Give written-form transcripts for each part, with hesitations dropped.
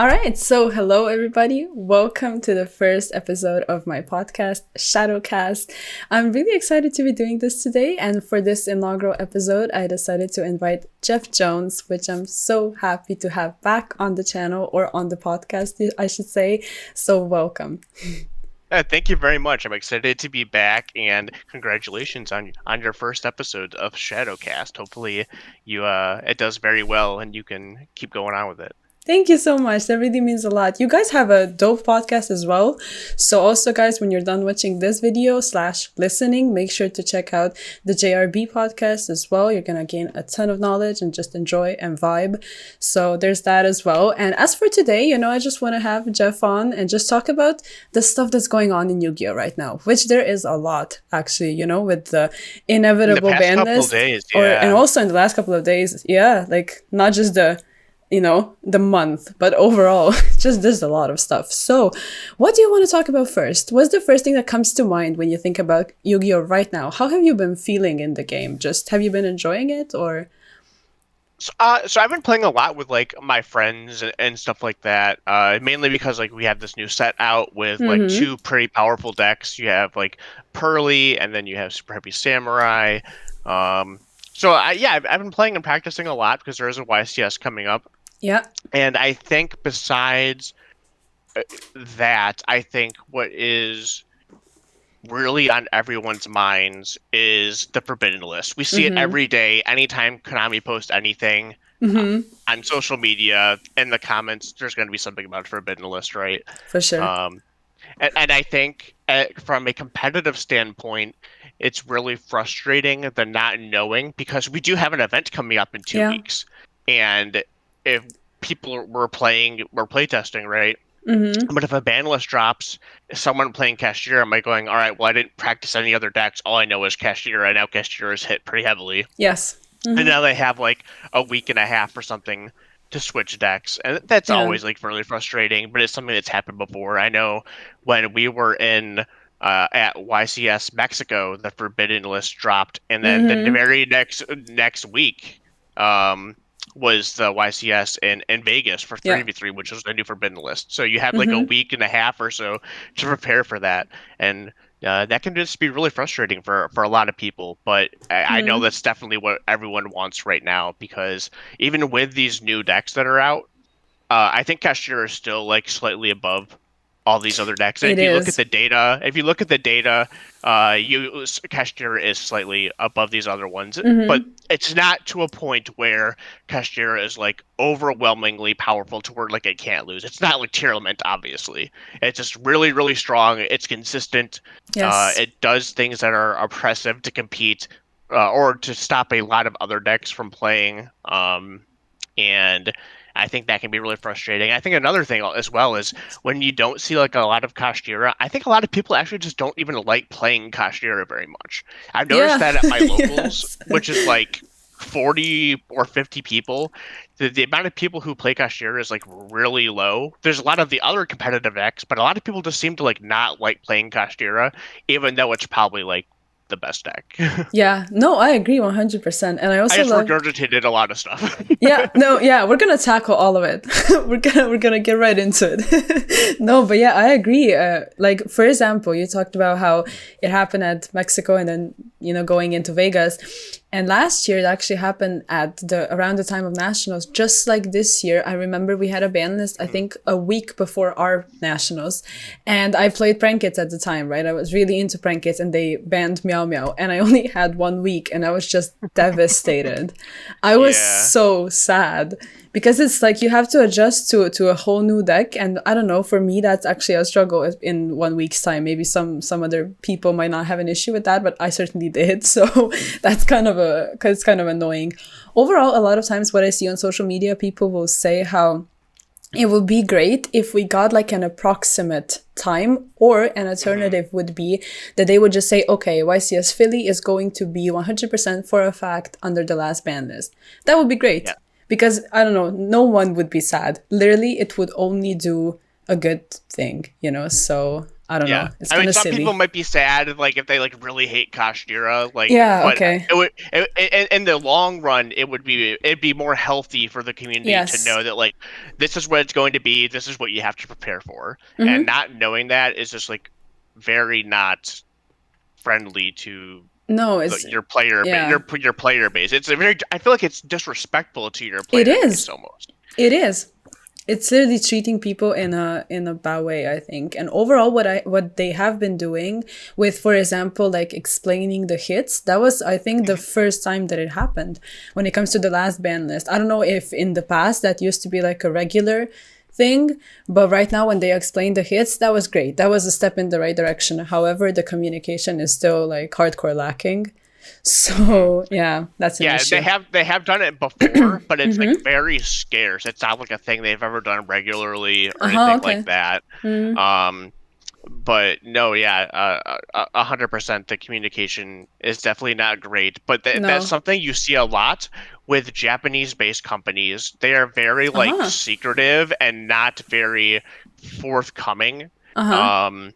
All right, so hello everybody. Welcome to the first episode of my podcast, ShadowKast. I'm really excited to be doing this today, and for this inaugural episode, I decided to invite Jeff Jones, which I'm so happy to have back on the channel, or on the podcast, I should say. So welcome. Thank you very much. I'm excited to be back, and congratulations on your first episode of ShadowKast. Hopefully, it does very well, and you can keep going on with it. Thank you so much. That really means a lot. You guys have a dope podcast as well. So also, guys, when you're done watching this video / listening, make sure to check out the JRB podcast as well. You're going to gain a ton of knowledge and just enjoy and vibe. So there's that as well. And as for today, I just want to have Jeff on and just talk about the stuff that's going on in Yu-Gi-Oh right now, which there is a lot, actually, with the inevitable ban list. And also in the last couple of days, like not just the month, but overall, just there's a lot of stuff. So what do you want to talk about first? What's the first thing that comes to mind when you think about Yu-Gi-Oh right now? How have you been feeling in the game? Just have you been enjoying it, or? So I've been playing a lot with like my friends and stuff like that. Mainly because like we have this new set out with like two pretty powerful decks. You have like Pearly, and then you have Super Heavy Samurai. So I've been playing and practicing a lot because there is a YCS coming up. Yeah. And I think besides that, I think what is really on everyone's minds is the Forbidden List. We see it every day. Anytime Konami posts anything on social media, in the comments, there's going to be something about Forbidden List, right? For sure. And I think from a competitive standpoint, it's really frustrating the not knowing, because we do have an event coming up in 2 weeks. And if people were playtesting, right? But if a ban list drops, someone playing Kashtira might going, all right, well, I didn't practice any other decks. All I know is Kashtira. Now Kashtira is hit pretty heavily. Yes. And now they have like a week and a half or something to switch decks. And that's always like really frustrating, but it's something that's happened before. I know when we were in at YCS Mexico, the Forbidden List dropped, and then the very next week was the YCS in Vegas for 3v3, which was the new Forbidden List. So you have like a week and a half or so to prepare for that, and that can just be really frustrating for a lot of people. But I know that's definitely what everyone wants right now, because even with these new decks that are out, I think Kashtira is still like slightly above all these other decks. If you look at the data, Kashtira is slightly above these other ones, but it's not to a point where Kashtira is like overwhelmingly powerful to where like it can't lose. It's not like Tearlament, obviously. It's just really, really strong. It's consistent. Yes. It does things that are oppressive to compete or to stop a lot of other decks from playing. And I think that can be really frustrating. I think another thing as well is when you don't see like a lot of Kashtira, I think a lot of people actually just don't even like playing Kashtira very much. I've noticed that at my locals, which is like 40 or 50 people. The amount of people who play Kashtira is like really low. There's a lot of the other competitive decks, but a lot of people just seem to like not like playing Kashtira, even though it's probably like the best deck. Yeah, no, I agree 100%. And I also regurgitated a lot of stuff. We're gonna tackle all of it. we're gonna get right into it. No, but yeah, I agree. Like, for example, you talked about how it happened at Mexico and then going into Vegas. And last year it actually happened at around the time of Nationals. Just like this year, I remember we had a ban list, I think a week before our Nationals. And I played Prankits at the time, right? I was really into Prankits, and they banned Meow Meow. And I only had 1 week, and I was just devastated. I was so sad. Because it's like you have to adjust to a whole new deck. And I don't know, for me, that's actually a struggle in 1 week's time. Maybe some other people might not have an issue with that, but I certainly did. So that's kind of annoying. Overall, a lot of times what I see on social media, people will say how it would be great if we got like an approximate time, or an alternative would be that they would just say, okay, YCS Philly is going to be 100% for a fact under the last ban list. That would be great. Yeah. Because, I don't know, no one would be sad. Literally, it would only do a good thing, So I don't know. Yeah, It's I kind mean, of some people silly. might be sad, like if they like really hate Kashtira, like, Yeah, but okay. it would, in the long run, it'd be more healthy for the community to Yes. know that like this is what it's going to be, this is what you have to prepare for, and Mm-hmm. not knowing that is just like very not friendly to No, it's your player base. yeah. Your player base. It's a very, I feel like it's disrespectful to your It player base is. almost. It is. It's literally treating people in a bad way, I think. And overall, what they have been doing with, for example, like explaining the hits, that was, I think, the first time that it happened when it comes to the last ban list. I don't know if in the past that used to be like a regular thing, but right now when they explained the hits, that was great. That was a step in the right direction. However, the communication is still like hardcore lacking. So yeah, that's an Yeah, issue. they have done it before, but it's like very scarce. It's not like a thing they've ever done regularly or Uh-huh, anything like okay. that. Um, but no, yeah, 100%. The communication is definitely not great. But that's No. something you see a lot with Japanese-based companies. They are very like Uh-huh. secretive and not very forthcoming. Uh-huh. Um,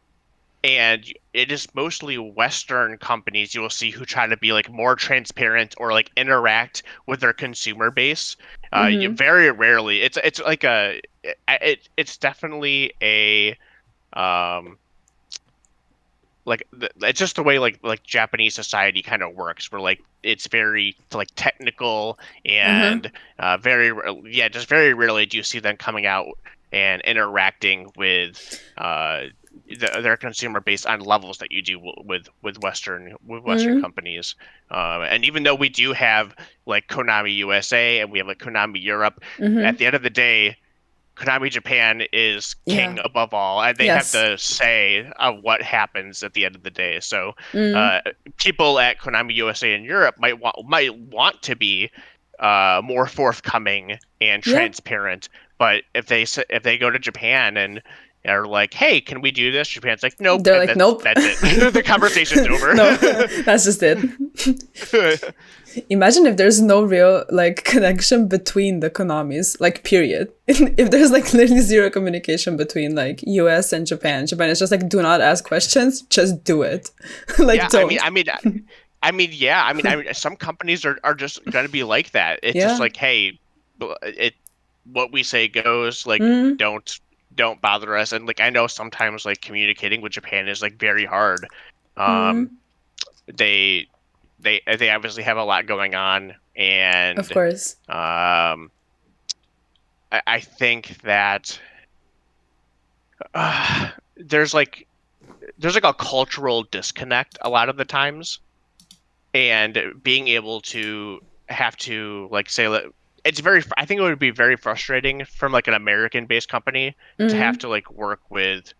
and it is mostly Western companies you will see who try to be like more transparent or like interact with their consumer base. Very rarely. It's like it's definitely a um it's just the way like Japanese society kind of works, where like it's very like technical Uh-huh. and yeah, just very rarely do you see them coming out and interacting with their consumer base on levels that you do with Western companies. And even though we do have like Konami USA and we have like Konami Europe, at the end of the day, Konami Japan is Yeah. king above all, and they have Yes. the say of what happens at the end of the day. So, uh, people at Konami USA in Europe might want to be more forthcoming and Yeah. transparent, but if they go to Japan and are like, "Hey, can we do this?" Japan's like, "Nope," They're and like, nope. that's it. The conversation's over. No, that's just it. Imagine if there's no real like connection between the Konamis, like period. If there's like literally zero communication between like US and Japan. Japan is just like, do not ask questions, just do it. Like Yeah, don't. yeah, I mean, some companies are just gonna be like that. It's just Yeah. like, hey, it what we say goes. Like, don't don't bother us. And like, I know sometimes like communicating with Japan is like very hard. Um, they they obviously have a lot going on, Of and course. I think that there's like a cultural disconnect a lot of the times, and being able to have to like say that it's very, I think it would be very frustrating from like an American based company to have to like work with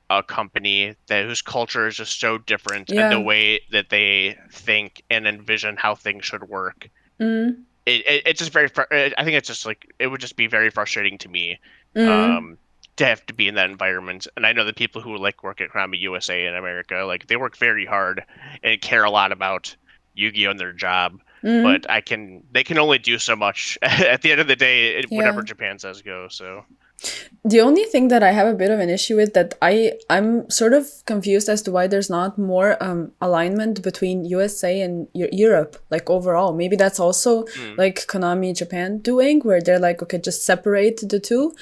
a company that whose culture is just so different, and the Yeah. way that they think and envision how things should work. It's just very I think it's just like it would just be very frustrating to me, um to have to be in that environment. And I know the people who like work at Konami USA in America, like they work very hard and care a lot about Yu-Gi-Oh and their job, but they can only do so much. At the end of the day, whatever Yeah. Japan says goes. So The only thing that I have a bit of an issue with, that I'm sort of confused as to why there's not more alignment between USA and Europe, like overall. Maybe that's also like Konami Japan doing, where they're like, okay, just separate the two,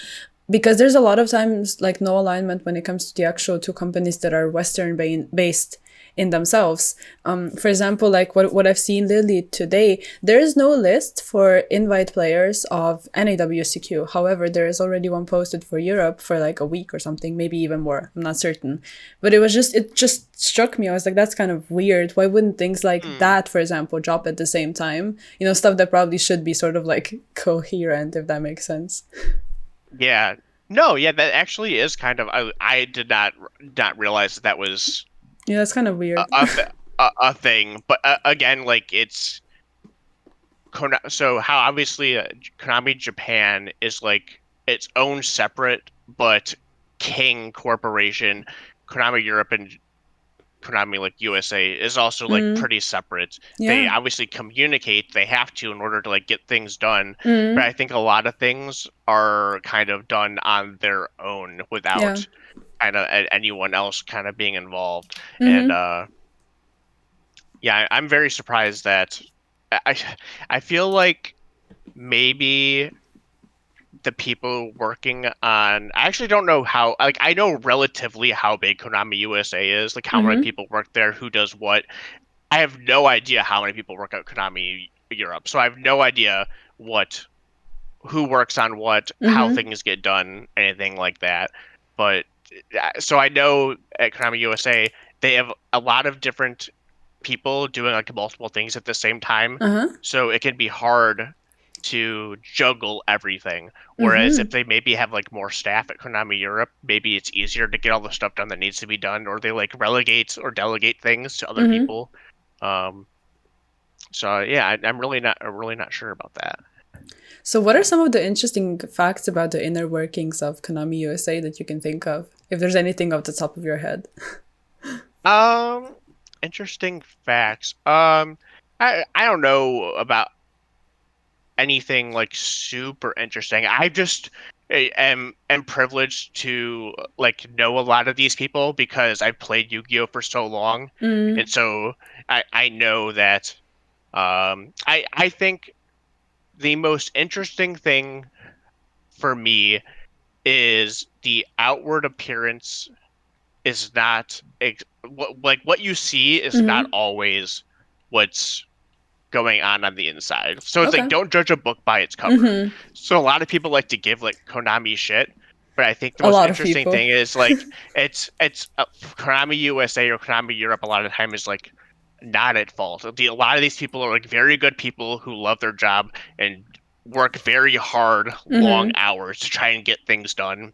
because there's a lot of times like no alignment when it comes to the actual two companies that are Western based in themselves. For example, like what I've seen literally today, there is no list for invite players of NAWCQ. However, there is already one posted for Europe for like a week or something, maybe even more. I'm not certain. But it just struck me. I was like, that's kind of weird. Why wouldn't things like that, for example, drop at the same time? You know, stuff that probably should be sort of like coherent, if that makes sense. yeah, no, yeah, that actually is kind of, I did not realize that was Yeah, that's kind of weird. a thing. But again, like it's so how obviously Konami Japan is like its own separate but king corporation. Konami Europe and Konami like USA is also like pretty separate. They Yeah. obviously communicate, they have to in order to like get things done, but I think a lot of things are kind of done on their own Yeah. without kind of anyone else kind of being involved. Mm-hmm. And yeah, I'm very surprised that I I feel like maybe the people working on, I actually don't know how, like, I know relatively how big Konami USA is, like how many Mm-hmm. people work there, who does what. I have no idea how many people work at Konami Europe, so I have no idea what who works on what, how Mm-hmm. things get done, anything like that. But so I know at Konami USA they have a lot of different people doing like multiple things at the same time, Uh-huh. so it can be hard to juggle everything. Whereas Mm-hmm. if they maybe have like more staff at Konami Europe, maybe it's easier to get all the stuff done that needs to be done, or they like relegate or delegate things to other Mm-hmm. people. Um, so yeah, I'm really not sure about that. So, what are some of the interesting facts about the inner workings of Konami USA that you can think of, if there's anything off the top of your head? Um, Interesting facts. I don't know about anything like super interesting. I just am privileged to like know a lot of these people because I've played Yu-Gi-Oh for so long, Mm, and so I know that I think the most interesting thing for me is the outward appearance is not like what you see is not mm-hmm. always what's going on the inside. So it's like Okay. don't judge a book by its cover. Mm-hmm. So a lot of people like to give like Konami shit, but I think the A most lot of interesting people. thing is like it's Konami USA or Konami Europe a lot of the time is like not at fault. A lot of these people are like very good people who love their job and work very hard, long Mm-hmm. hours to try and get things done.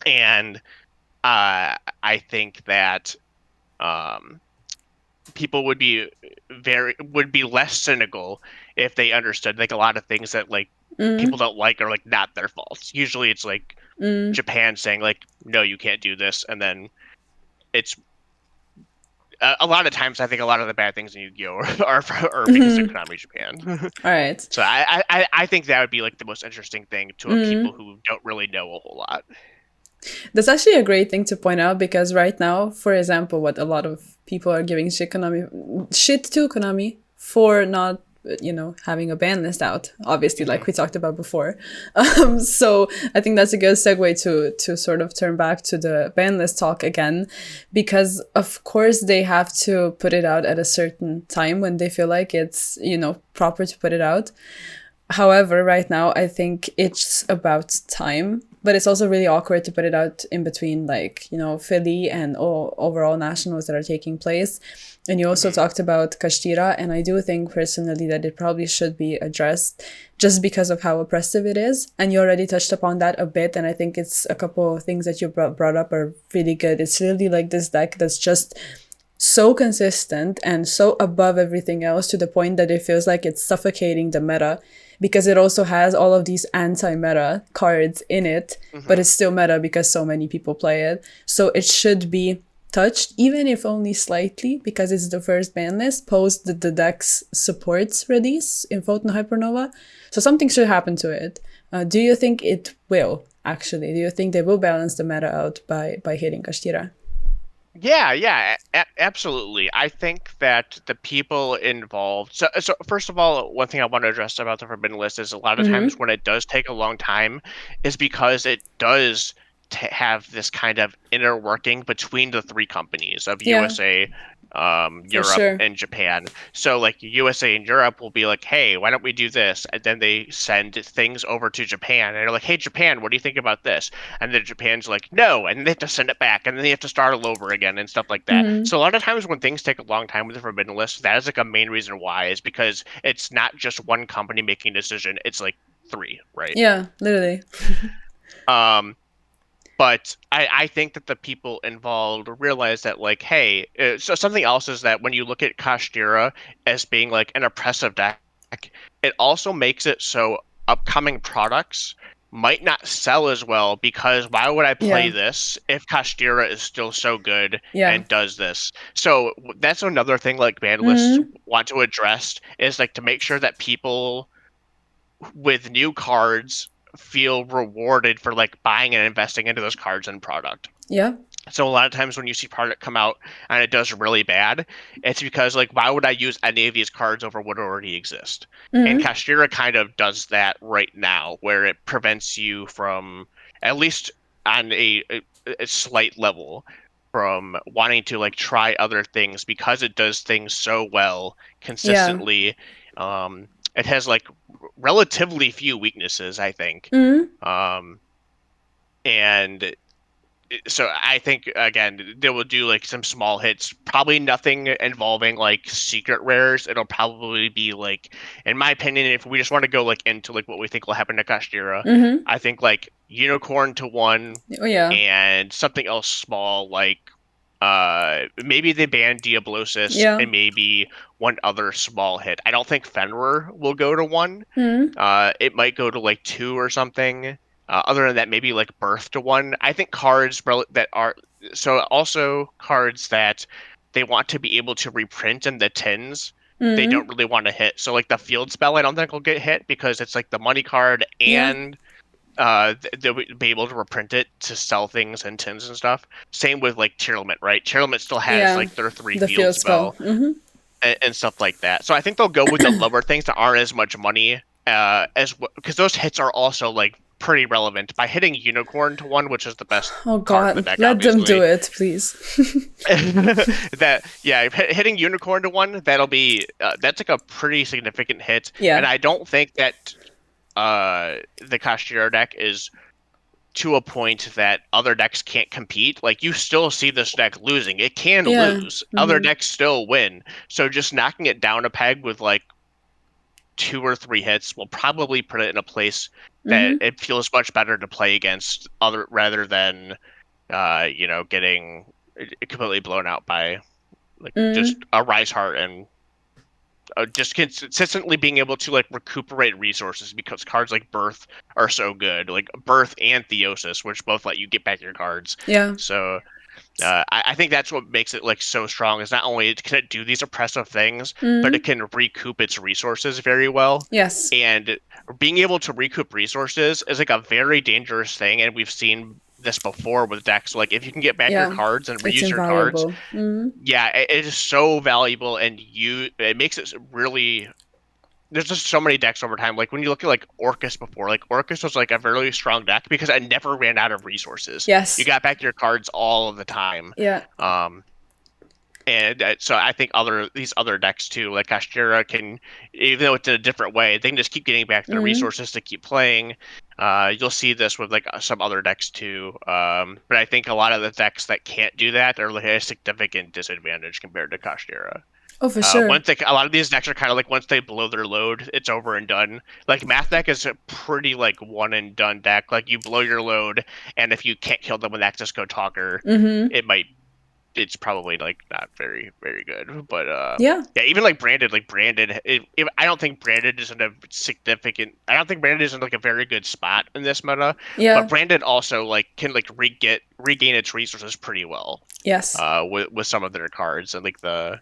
And I think that um, people would be less cynical if they understood like a lot of things that like Mm-hmm. people don't like are like not their faults. Usually it's like Mm. Japan saying like no, you can't do this, and then it's a lot of times I think a lot of the bad things in Yu-Gi-Oh are because of Mm-hmm. Konami Japan. All right. So I think that would be like the most interesting thing to a people Mm. who don't really know a whole lot. That's actually a great thing to point out because right now, for example, what a lot of people are giving shit to Konami for not, having a ban list out. Obviously, like Hmm. we talked about before. So I think that's a good segue to sort of turn back to the ban list talk again, because of course they have to put it out at a certain time when they feel like it's proper to put it out. However, right now, I think it's about time, but it's also really awkward to put it out in between, like, Philly and overall nationals that are taking place. And you also Hmm. talked about Kashtira, and I do think personally that it probably should be addressed just because of how oppressive it is. And you already touched upon that a bit, and I think it's a couple of things that you brought up are really good. It's really like this deck that's just so consistent and so above everything else to the point that it feels like it's suffocating the meta because it also has all of these anti-meta cards in it, but Hmm. it's still meta because so many people play it. So it should be touched, even if only slightly, because it's the first ban list post the deck's supports release in Photon Hypernova. So something should happen to it. Do you think it will, actually? Do you think they will balance the meta out by hitting Kashtira? Yeah, absolutely. I think that the people involved. So first of all, one thing I want to address about the Forbidden List is a lot of times Mm-hmm. when it does take a long time, is because it does have this kind of inner working between the three companies of Yeah, USA, for Europe, sure. and Japan. So like USA and Europe will be like, hey, why don't we do this? And then they send things over to Japan, and they're like, hey, Japan, what do you think about this? And then Japan's like, no, and they have to send it back, and then they have to start all over again and stuff like that. Mm-hmm. So a lot of times when things take a long time with the Forbidden List, that is like a main reason why is because it's not just one company making a decision; it's like three, right? Yeah, literally. Um, but I think that the people involved realize that like, hey, so something else is that when you look at Kashtira as being like an oppressive deck, it also makes it so upcoming products might not sell as well because why would I play Yeah, this if Kashtira is still so good yeah. and does this? So that's another thing like banlists Mm-hmm. want to address is like to make sure that people with new cards feel rewarded for like buying and investing into those cards and product. Yeah. So a lot of times when you see product come out and it does really bad, it's because like, why would I use any of these cards over what already exist? And Mm-hmm. Kashtira kind of does that right now, where it prevents you from, at least on a slight level, from wanting to like try other things because it does things so well Yeah. consistently. It has like relatively few weaknesses, I think. Mm-hmm. Um, and so I think again they will do like some small hits, probably nothing involving like secret rares. It'll probably be like, in my opinion, if we just want to go like into like what we think will happen to Kashtira, Mm-hmm. I think like unicorn to 1 Oh yeah. and something else small like maybe they ban Diablosis Yeah. and maybe one other small hit. I don't think Fenrir will go to 1. Mm-hmm. It might go to like 2 or something. Other than that, maybe like Birth to 1. I think cards that are so also cards that they want to be able to reprint in the tins. They Mm-hmm. don't really want to hit. So like the field spell, I don't think will get hit because it's like the money card Yeah. and they'll be able to reprint it to sell things in tins and stuff. Same with like Tearlament, right? Tearlament still has Yeah. like their 3 The field field spell. spell Mm-hmm. and stuff like that. So I think they'll go with the lower things that aren't as much money as because those hits are also like pretty relevant. By hitting Unicorn to 1, which is the best Oh card in the God, deck, let them do obviously. it, please. That yeah, hitting Unicorn to 1, that'll be that's like a pretty significant hit, and Yeah. I don't think that the Kashtira deck is to a point that other decks can't compete. Like you still see this deck losing. It can Yeah. lose. Other Mm-hmm. decks still win. So just knocking it down a peg with like 2 or 3 hits will probably put it in a place that Mm-hmm. it feels much better to play against other rather than getting completely blown out by like just Mm-hmm. a Rise Heart and just consistently being able to like recuperate resources because cards like Birth are so good, like Birth and Theosis, which both let you get back your cards. Yeah. So I think that's what makes it like so strong. Is not only can it do these oppressive things, but Mm-hmm. it can recoup its resources very well. Yes. And being able to recoup resources is like a very dangerous thing, and we've seen this before with decks. Like if you can get back your Yeah. cards and It's reuse your cards, invaluable. Mm-hmm. yeah, it is so valuable, and it makes it really. There's just so many decks over time. Like when you look at like Orcus before, like Orcus was like a very strong deck because it never ran out of resources. You Yes. got back your cards all of the time. Yeah. Um, and so I think these other decks too, like Kashtira, can, even though it's in a different way, they can just keep getting back their Mm-hmm. resources to keep playing. You'll see this with like some other decks too. But I think a lot of the decks that can't do that are like at a significant disadvantage compared to Kashtira. Oh, for sure. A lot of these decks are kind of like once they blow their load, it's over and done. Like Math deck is a pretty like one and done deck. Like you blow your load, and if you can't kill them with Access Code Talker, Mm-hmm. it's probably like not very very good. But Yeah. yeah, even like branded, I don't think branded is in a significant. I don't think branded is in like a very good spot in this meta. But Yeah. branded also like can like regain its resources pretty well. Yes. With some of their cards and like the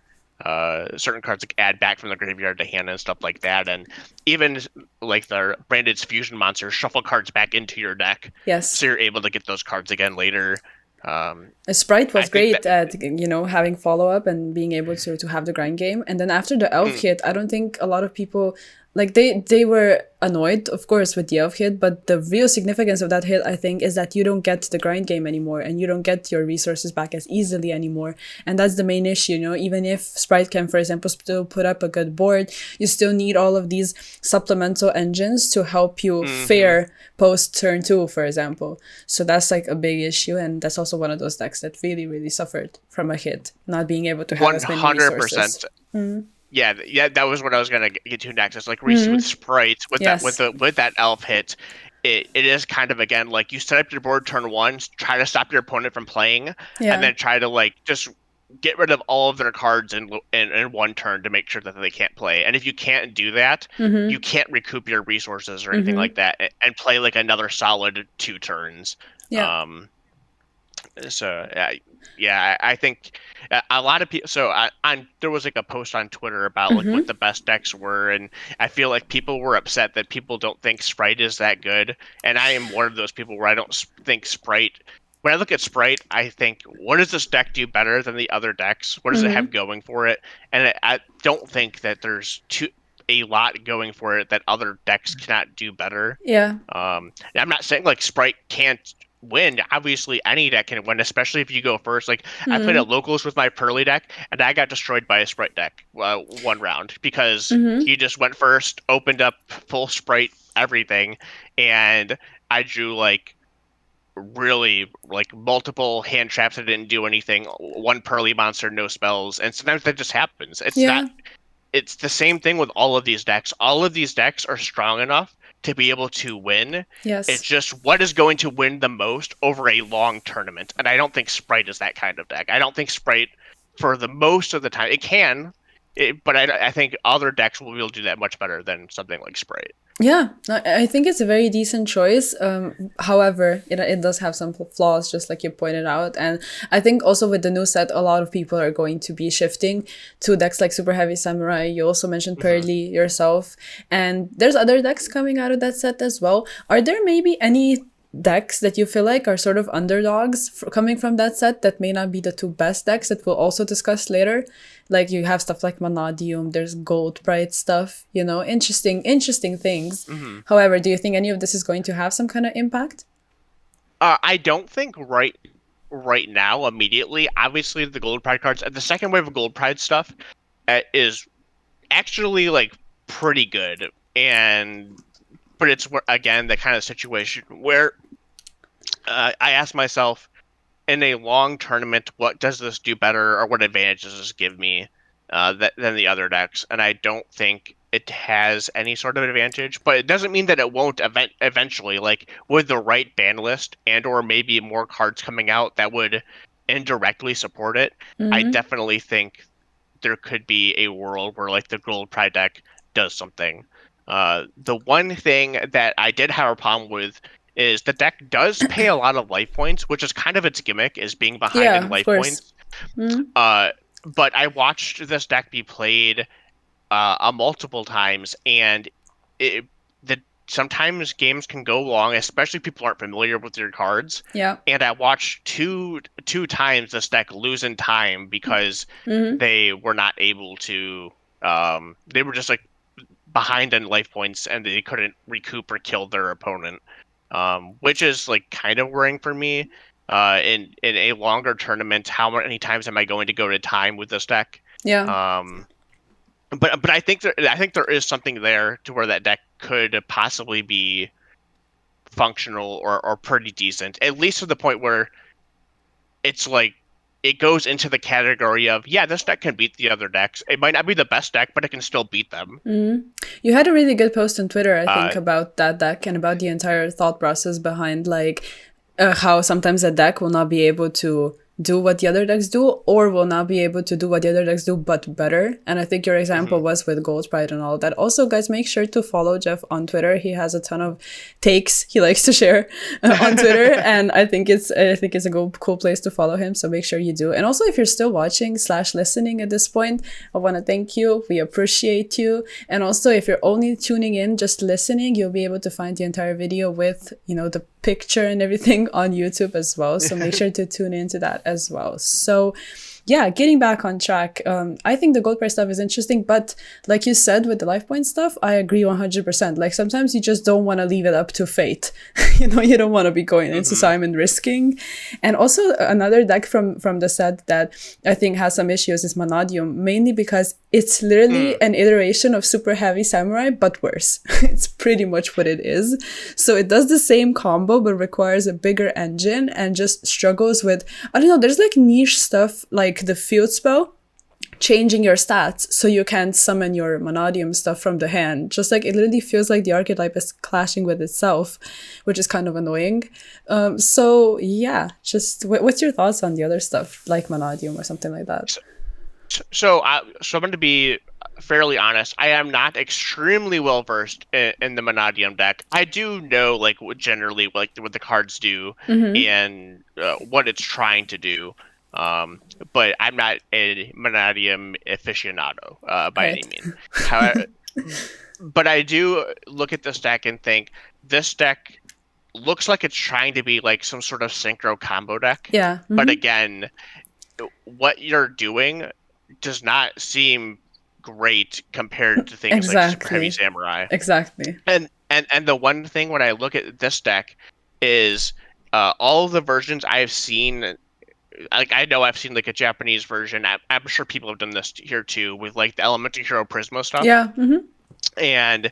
certain cards like add back from the graveyard to hand and stuff like that, and even like the branded's fusion monsters shuffle cards back into your deck, Yes. so you're able to get those cards again later. Sprite I was think great that at having follow up and being able to have the grind game. And then after the elf mm, hit, I don't think a lot of people like they were annoyed, of course, with the elf hit. But the real significance of that hit, I think, is that you don't get the grind game anymore, and you don't get your resources back as easily anymore. And that's the main issue. Even if Sprite can, for example, still put up a good board, you still need all of these supplemental engines to help you hmm fare post turn 2, for example. So that's like a big issue, and that's also one of those decks that really, really suffered from a hit, not being able to have as many 100%. resources. Yeah, that was what I was gonna get to next. It's like Reese with Mm-hmm. sprites with that Yes. with that elf hit. It is kind of again like you set up your board turn 1, try to stop your opponent from playing, and Yeah. then try to like just get rid of all of their cards in one turn to make sure that they can't play. And if you can't do that, Mm-hmm. you can't recoup your resources or anything Mm-hmm. like that and play like another solid 2 turns. Yeah. Um, So yeah, I think a lot of people. So there was like a post on Twitter about like what Mm-hmm. the best decks were, and I feel like people were upset that people don't think Sprite is that good, and I am one of those people where I don't think Sprite. When I look at Sprite, I think, what does this deck do better than the other decks? What does it Mm-hmm. have going for it? And I don't think that there's a lot going for it that other decks cannot do better. Yeah. I'm not saying like Sprite can't win. Obviously, any deck can win, especially if you go first. Like I played Mm-hmm. at locals with my Pearly deck, and I got destroyed by a Sprite deck one round because Mm-hmm. he just went first, opened up full Sprite everything, and I drew like really like multiple hand traps that didn't do anything. One Pearly monster, no spells, and sometimes that just happens. It's not Yeah. it's the same thing with all of these decks. All of these decks are strong enough to be able to win. It's Yes. just what is going to win the most over a long tournament. And I don't think Sprite is that kind of deck. I don't think Sprite, for the most of the time, it can, but I think other decks will be able to do that much better than something like Sprite. Yeah, I think it's a very decent choice. However, it does have some flaws, just like you pointed out. And I think also with the new set, a lot of people are going to be shifting to decks like Super Heavy Samurai. You also mentioned Mm-hmm. Pearly yourself. And there's other decks coming out of that set as well. Are there maybe any decks that you feel like are sort of underdogs coming from that set that may not be the two best decks that we'll also discuss later? Like you have stuff like Manadium, there's Gold Bright stuff, interesting things. Mm-hmm. However, do you think any of this is going to have some kind of impact? I don't think right now immediately. Obviously, the Gold Pride cards, the second wave of Gold Pride stuff is actually like pretty good, and but it's again the kind of situation where I ask myself in a long tournament, what does this do better, or what advantage does this give me than the other decks? And I don't think it has any sort of advantage, but it doesn't mean that it won't eventually. Like with the right ban list and or maybe more cards coming out that would indirectly support it, I Mm-hmm. definitely think there could be a world where like the Gold Pride deck does something. The one thing that I did have a problem with is the deck does pay a lot of life points, which is kind of its gimmick, is being behind in Yeah, of life course. points. Mm-hmm. Uh, but I watched this deck be played a multiple times, and it, the sometimes games can go long, especially if people aren't familiar with your cards. Yeah. And I watched two times this deck lose in time because Mm-hmm. they were not able to. They were just like behind in life points, and they couldn't recoup or kill their opponent, which is like kind of worrying for me. In a longer tournament, how many times am I going to go to time with this deck? Yeah. Um, but I think there is something there to where that deck could possibly be functional or pretty decent, at least to the point where it's like it goes into the category of, yeah, this deck can beat the other decks. It might not be the best deck, but it can still beat them. Mm-hmm. You had a really good post on Twitter, I think, Uh, about that deck and about the entire thought process behind like how sometimes a deck will not be able to do what the other decks do, or will not be able to do what the other decks do, but better. And I think your example mhm. was with Gold Pride and all that. Also, guys, make sure to follow Jeff on Twitter. He has a ton of takes he likes to share on Twitter, and I think it's a cool place to follow him. So make sure you do. And also, if you're still watching / listening at this point, I want to thank you. We appreciate you. And also, if you're only tuning in, just listening, you'll be able to find the entire video with the picture and everything on YouTube as well. So make sure to tune into that as well. So yeah, getting back on track, I think the gold price stuff is interesting, but like you said with the life point stuff, I agree 100%. Like sometimes you just don't want to leave it up to fate. You don't want to be going into Mhm. Simon risking. And also another deck from the set that I think has some issues is Manadium, mainly because it's literally Mm. an iteration of Super Heavy Samurai, but worse. It's pretty much what it is. So it does the same combo, but requires a bigger engine and just struggles with, I don't know, there's like niche stuff like the field spell, changing your stats so you can summon your Manadium stuff from the hand. Just like it literally feels like the archetype is clashing with itself, which is kind of annoying. So yeah, just what's your thoughts on the other stuff like Manadium or something like that? So I'm going to be fairly honest, I am not extremely well versed in the Monadium deck. I do know like what generally like what the cards do and what it's trying to do. But I'm not a Monadium aficionado by any Right. means. However, but I do look at this deck and think this deck looks like it's trying to be like some sort of synchro combo deck. Yeah. But again, what you're doing does not seem great compared to things like Super Heavy Exactly. Samurai. Exactly. And the one thing when I look at this deck is all of the versions I've seen. Like I know I've seen like a Japanese version. I'm sure people have done this here too with like the Elemental Hero Prismo stuff. Yeah. And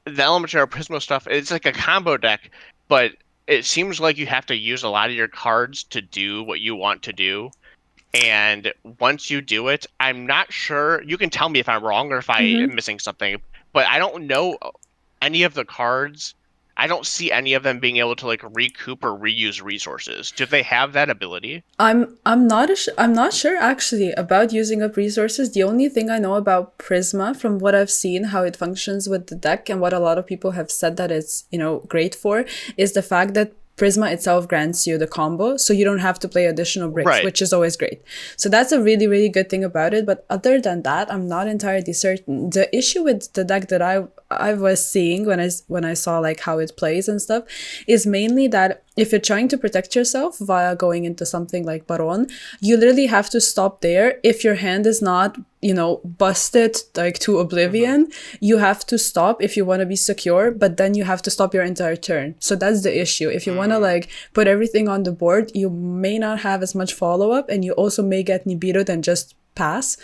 the Elemental Hero Prismo stuff, it's like a combo deck, but it seems like you have to use a lot of your cards to do what you want to do. And once you do it, I'm not sure. You can tell me if I'm wrong or if I am missing something, but I don't know any of the cards. I don't see any of them being able to like recoup or reuse resources. Do they have that ability? I'm not sure actually about using up resources. The only thing I know about Prisma, from what I've seen, how it functions with the deck, and what a lot of people have said that it's great for, is the fact that Prisma itself grants you the combo, so you don't have to play additional bricks, Right. which is always great. So that's a really, really good thing about it. But other than that, I'm not entirely certain. The issue with the deck that I was seeing when I saw like how it plays and stuff is mainly that if you're trying to protect yourself via going into something like Baron, you literally have to stop there. If your hand is not, busted like to oblivion, you have to stop if you want to be secure, but then you have to stop your entire turn. So that's the issue. If you want to like put everything on the board, you may not have as much follow-up, and you also may get Nibiru than just pass.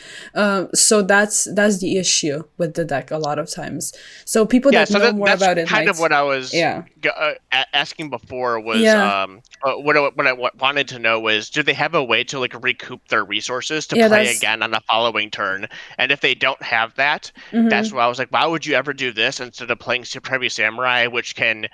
So that's the issue with the deck a lot of times. So people that know more about it, kind of what I was asking before was what I wanted to know was, do they have a way to like recoup their resources to play again on the following turn? And if they don't have that, that's why I was like, why would you ever do this instead of playing Super Heavy Samurai, which can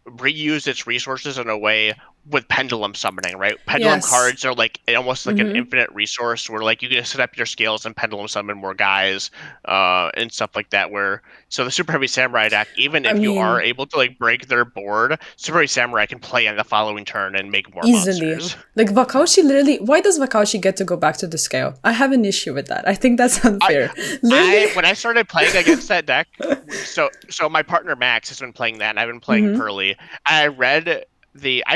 reuse its resources in a way with pendulum summoning, right? Pendulum cards are like almost like an infinite resource where like you can set up your scales and pendulum summon more guys and stuff like that. So the Super Heavy Samurai deck, even if you are able to like break their board, Super Heavy Samurai can play on the following turn and make more easily monsters. Like Wakaushi literally, why does Wakaushi get to go back to the scale? I have an issue with that. I think that's unfair. When I started playing against that deck, so my partner Max has been playing that and I've been playing Pearly. I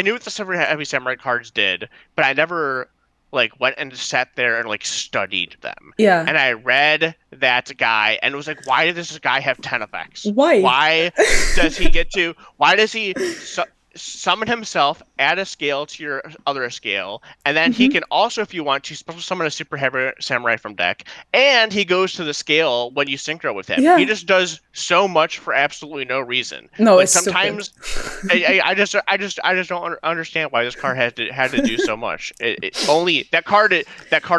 knew what the Super Heavy Samurai cards did, but I never like went and sat there and like studied them. Yeah. And I read that guy and was like, why does this guy have 10 effects? Why? Why does he summon himself, add a scale to your other scale, and then he can also, if you want to, special summon a Super Heavy Samurai from deck, and he goes to the scale when you synchro with him. Yeah. He just does so much for absolutely no reason. No, like it's sometimes I just don't understand why this card had to do so much. Only that card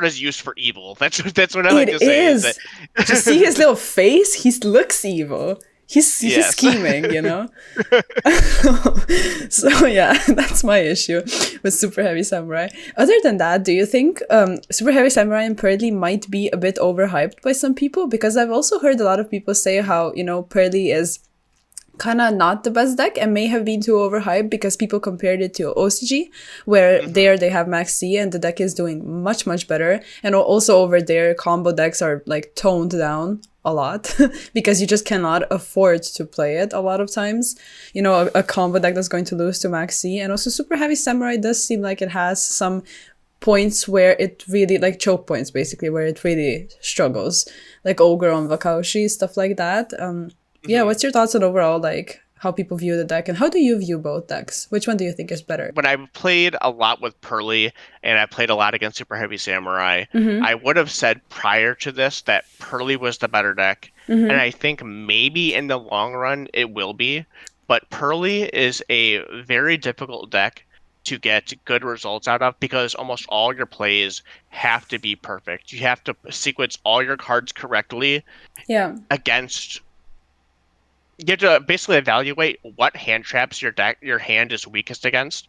is used for evil. That's what I like to say. It is. To see his little face, he looks evil. He's scheming, So yeah, that's my issue with Super Heavy Samurai. Other than that, do you think Super Heavy Samurai and Pearly might be a bit overhyped by some people? Because I've also heard a lot of people say how, Pearly is kind of not the best deck and may have been too overhyped because people compared it to OCG, where there they have Max C and the deck is doing much, much better. And also over there, combo decks are like toned down a lot because you just cannot afford to play it a lot of times. A combo deck that's going to lose to Max C. And also Super Heavy Samurai does seem like it has some points where it really, like choke points basically, where it really struggles. Like Ogre on Wakaushi, stuff like that. Yeah, what's your thoughts on overall, like, how people view the deck, and how do you view both decks? Which one do you think is better? When I've played a lot with Pearly, and I played a lot against Super Heavy Samurai, I would have said prior to this that Pearly was the better deck, and I think maybe in the long run it will be, but Pearly is a very difficult deck to get good results out of because almost all your plays have to be perfect. You have to sequence all your cards correctly against... You have to basically evaluate what hand traps your hand is weakest against,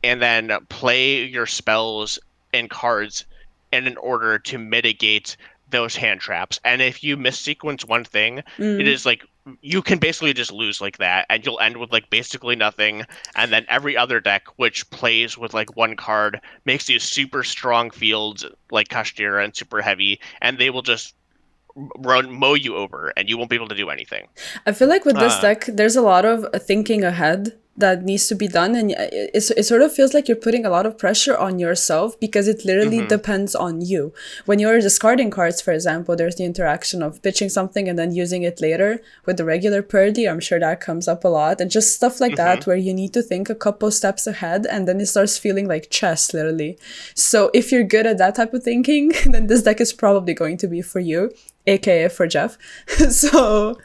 and then play your spells and cards in order to mitigate those hand traps. And if you missequence one thing, it Mm. is like you can basically just lose like that, and you'll end with like basically nothing. And then every other deck which plays with like one card makes these super strong fields like Kashtira and super heavy, and they will just mow you over, and you won't be able to do anything. I feel like with this Uh, deck, there's a lot of thinking ahead that needs to be done, and it sort of feels like you're putting a lot of pressure on yourself because it literally mhm. depends on you. When you're discarding cards, for example, there's the interaction of pitching something and then using it later with the regular Purdy. I'm sure that comes up a lot, and just stuff like Mhm. that where you need to think a couple steps ahead, and then it starts feeling like chess, literally. So if you're good at that type of thinking, then this deck is probably going to be for you, aka for Jeff. So,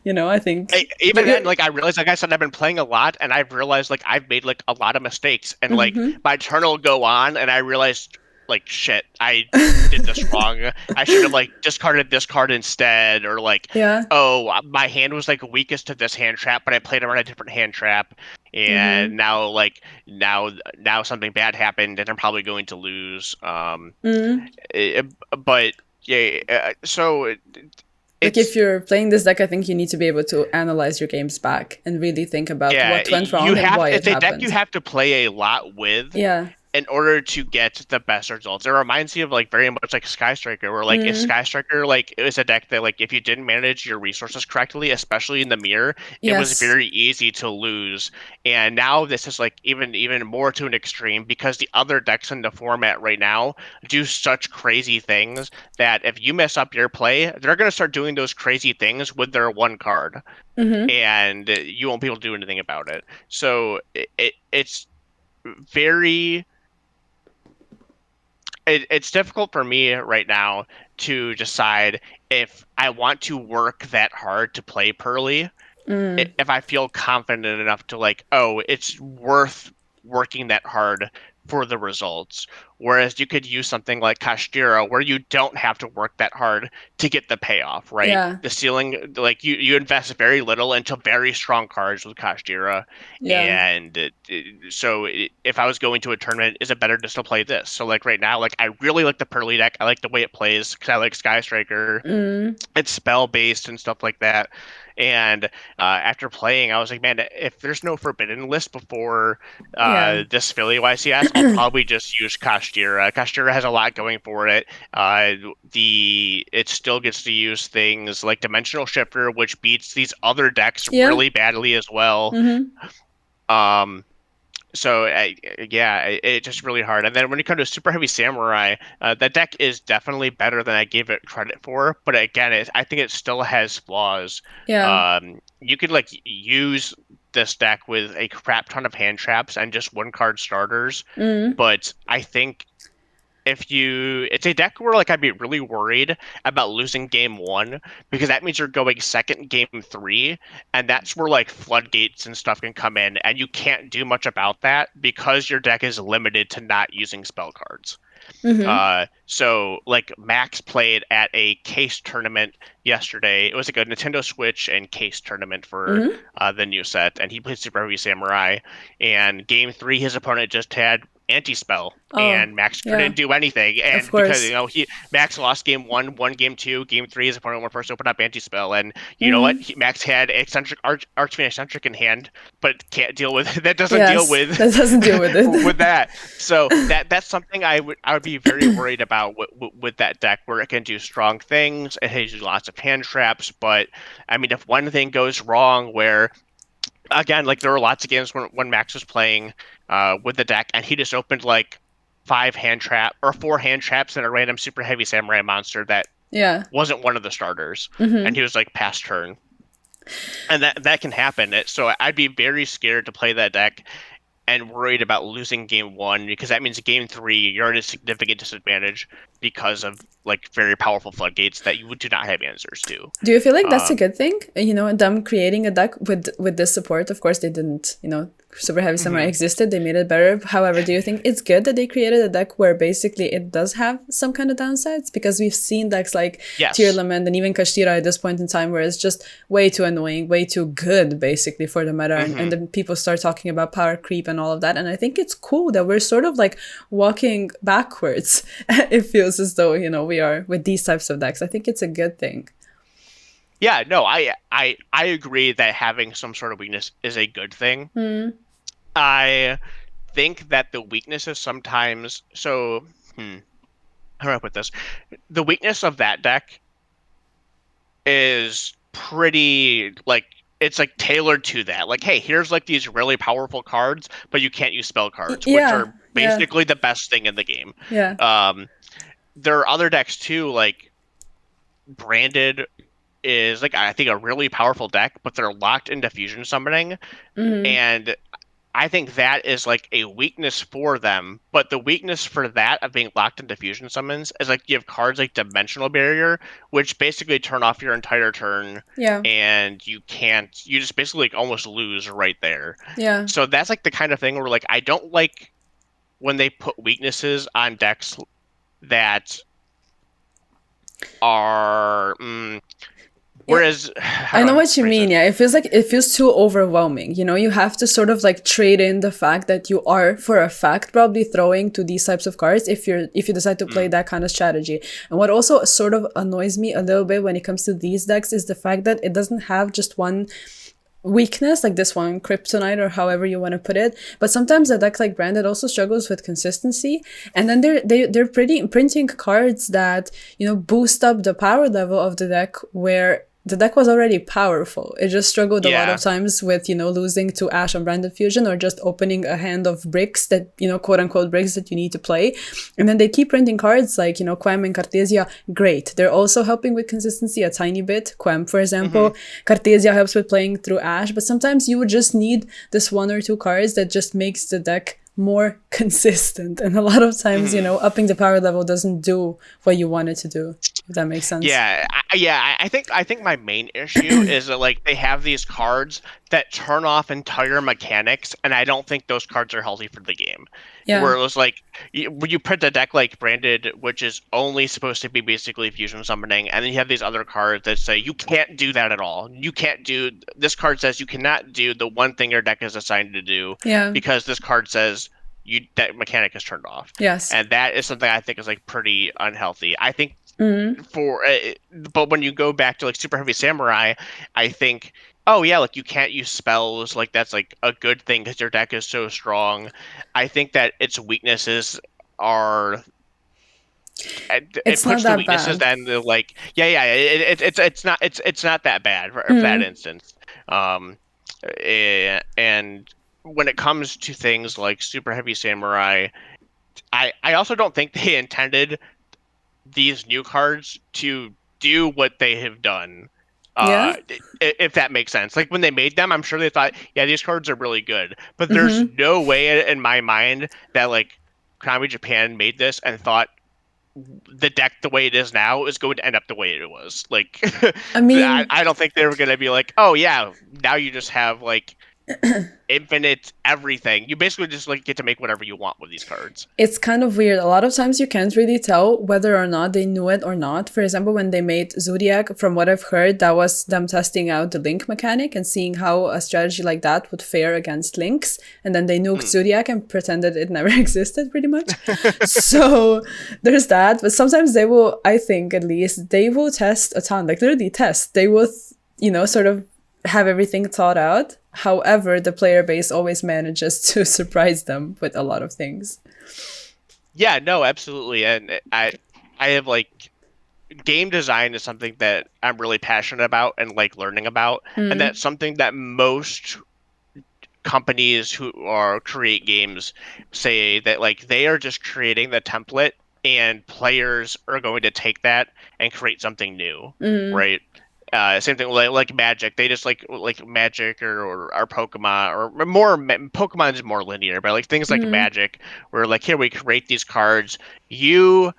I think. Even then, like I realized, like I said, I've been playing a lot, and I've realized like I've made like a lot of mistakes, and like Mm-hmm. my turn will go on, and I realized like shit, I did this wrong. I should have like discarded this card instead, or like, Yeah. oh, my hand was like weakest to this hand trap, but I played around a different hand trap, and Mm-hmm. now like now something bad happened, and I'm probably going to lose. Mm. It, but yeah, so Like if it's. you're playing this deck, I think you need to be able to analyze your games back and really think about Yeah, what went you wrong and have why it it's a deck you happened. have to play a lot with Yeah. in order to get the best results. It reminds me of like very much like Sky Striker, where like if Mm. Sky Striker like it was a deck that like if you didn't manage your resources correctly, especially in the mirror, it was Yes. very easy to lose. And now this is like even more to an extreme because the other decks in the format right now do such crazy things that if you mess up your play, they're gonna start doing those crazy things with their one card Mm-hmm. and you won't be able to do anything about it. So it's very it's difficult for me right now to decide if I want to work that hard to play Pearly, Mm. if I feel confident enough to like, oh, it's worth working that hard for the results. Whereas you could use something like Kashtira where you don't have to work that hard to get the payoff, right? Yeah. The ceiling, like you invest very little into very strong cards with Kashtira. Yeah. And if I was going to a tournament, is it better just to play this? So like right now, like I really like the Pearly deck. I like the way it plays because I like Sky Striker, Mm. it's spell based and stuff like that. And after playing, I was like, man, if there's no forbidden list before Yeah. this Philly YCS, I'll probably just use Kashtira. Kashtira has a lot going for it. It still gets to use things like Dimensional Shifter, which beats these other decks Yeah. really badly as well. Mm-hmm. Um, so yeah, it's just really hard. And then when you come to Super Heavy Samurai, that deck is definitely better than I gave it credit for. But again, I think it still has flaws. Yeah. You could like use this deck with a crap ton of hand traps and just one card starters. Mm. But I think it's a deck where like I'd be really worried about losing game one because that means you're going second game three, and that's where like floodgates and stuff can come in, and you can't do much about that because your deck is limited to not using spell cards. Mm-hmm. So like Max played at a case tournament yesterday. It was like a Nintendo Switch and case tournament for Mm-hmm. the new set, and he played Super Heavy Samurai. And game three, his opponent just had anti-spell, Oh, and Max yeah. couldn't do anything. Of And because course. Max lost game one, won game two, game three, his opponent went first to open up anti-spell, and you know what? Mm-hmm. Max had eccentric Archfiend eccentric in hand, but can't deal with that. Doesn't deal Yes. with That doesn't deal with with it. that. So that's something I would be very worried about with that deck, where it can do strong things. It has lots of hand traps, but I mean, if one thing goes wrong, where again, like there were lots of games when Max was playing with the deck, and he just opened like four hand traps and a random super heavy samurai monster that Yeah. wasn't one of the starters, and Mm-hmm. he was like past turn, and that can happen. So I'd be very scared to play that deck and worried about losing game one because that means game three you're at a significant disadvantage because of like very powerful floodgates that you do not have answers to. Do you feel like that's a Um, good thing? Them creating a deck with this support. Of course, they didn't, Super Heavy Samurai existed. They made it better. However, do you think it's good that they created a deck where basically it does have some kind of downsides? Because we've seen decks like Tear Lament and even Kashtira at this point in time where it's just way too annoying, way too good, basically, for the meta. And then people start talking about power creep and all of that. And I think it's cool that we're sort of like walking backwards. It feels as though, you know, we are with these types of decks. I think it's a good thing. Yeah, no, I agree that having some sort of weakness is a good thing. I think that the weakness is sometimes so. How do I put this? The weakness of that deck is pretty like it's like tailored to that. Like, hey, here's like these really powerful cards, but you can't use spell cards, which are basically the best thing in the game. Yeah. There are other decks too, like Branded is like I think a really powerful deck, but they're locked into fusion summoning, and I think that is like a weakness for them. But the weakness for that of being locked into fusion summons is like you have cards like Dimensional Barrier, which basically turn off your entire turn, and you just basically like almost lose right there. Yeah. So that's like the kind of thing where like I don't like when they put weaknesses on decks that are whereas I know what you mean. Yeah, it feels too overwhelming. You know, you have to sort of like trade in the fact that you are for a fact probably throwing to these types of cards if you decide to play that kind of strategy. And what also sort of annoys me a little bit when it comes to these decks is the fact that it doesn't have just one weakness like this one, Kryptonite, or however you want to put it. But sometimes a deck like Branded also struggles with consistency, and then they're printing cards that, you know, boost up the power level of the deck where the deck was already powerful. It just struggled a lot of times with, you know, losing to Ash on Branded Fusion or just opening a hand of bricks that, you know, quote unquote bricks that you need to play. And then they keep printing cards like, you know, Quem and Cartesia. Great. They're also helping with consistency a tiny bit. Quem, for example. Cartesia helps with playing through Ash. But sometimes you would just need this one or two cards that just makes the deck more consistent, and a lot of times you know, upping the power level doesn't do what you want it to do, if that makes sense. I think my main issue is that like they have these cards that turn off entire mechanics, and I don't think those cards are healthy for the game. Where it was like when you print a deck like Branded, which is only supposed to be basically fusion summoning, and then you have these other cards that say you can't do that at all. You can't do this card says you cannot do the one thing your deck is assigned to do because this card says that mechanic is turned off. Yes. And that is something I think is like pretty unhealthy. I think but when you go back to like Super Heavy Samurai, I think, oh yeah, like you can't use spells, like that's like a good thing because your deck is so strong. I think that its weaknesses are it's not that weaknesses bad. and the like it's not that bad for that instance. And when it comes to things like Super Heavy Samurai, I also don't think they intended these new cards to do what they have done. If that makes sense. Like when they made them, I'm sure they thought, yeah, these cards are really good. But there's no way in my mind that like Konami Japan made this and thought the deck the way it is now is going to end up the way it was. Like, I mean, I don't think they were going to be like, oh yeah, now you just have like infinite everything. You basically just like get to make whatever you want with these cards. It's kind of weird. A lot of times you can't really tell whether or not they knew it or not. For example, when they made Zodiac, from what I've heard, that was them testing out the Link mechanic and seeing how a strategy like that would fare against Links. And then they nuked Zodiac and pretended it never existed, pretty much. So there's that. But sometimes they will, I think at least, they will test a ton, like literally test. They will, you know, sort of have everything thought out. However, the player base always manages to surprise them with a lot of things. Yeah, no, absolutely. And I have like game design is something that I'm really passionate about and like learning about. And that's something that most companies who create games say that like they are just creating the template and players are going to take that and create something new, right? Same thing like Magic. They just like Magic or Pokemon or more. Pokemon is more linear, but like things like Magic, where like here we create these cards. You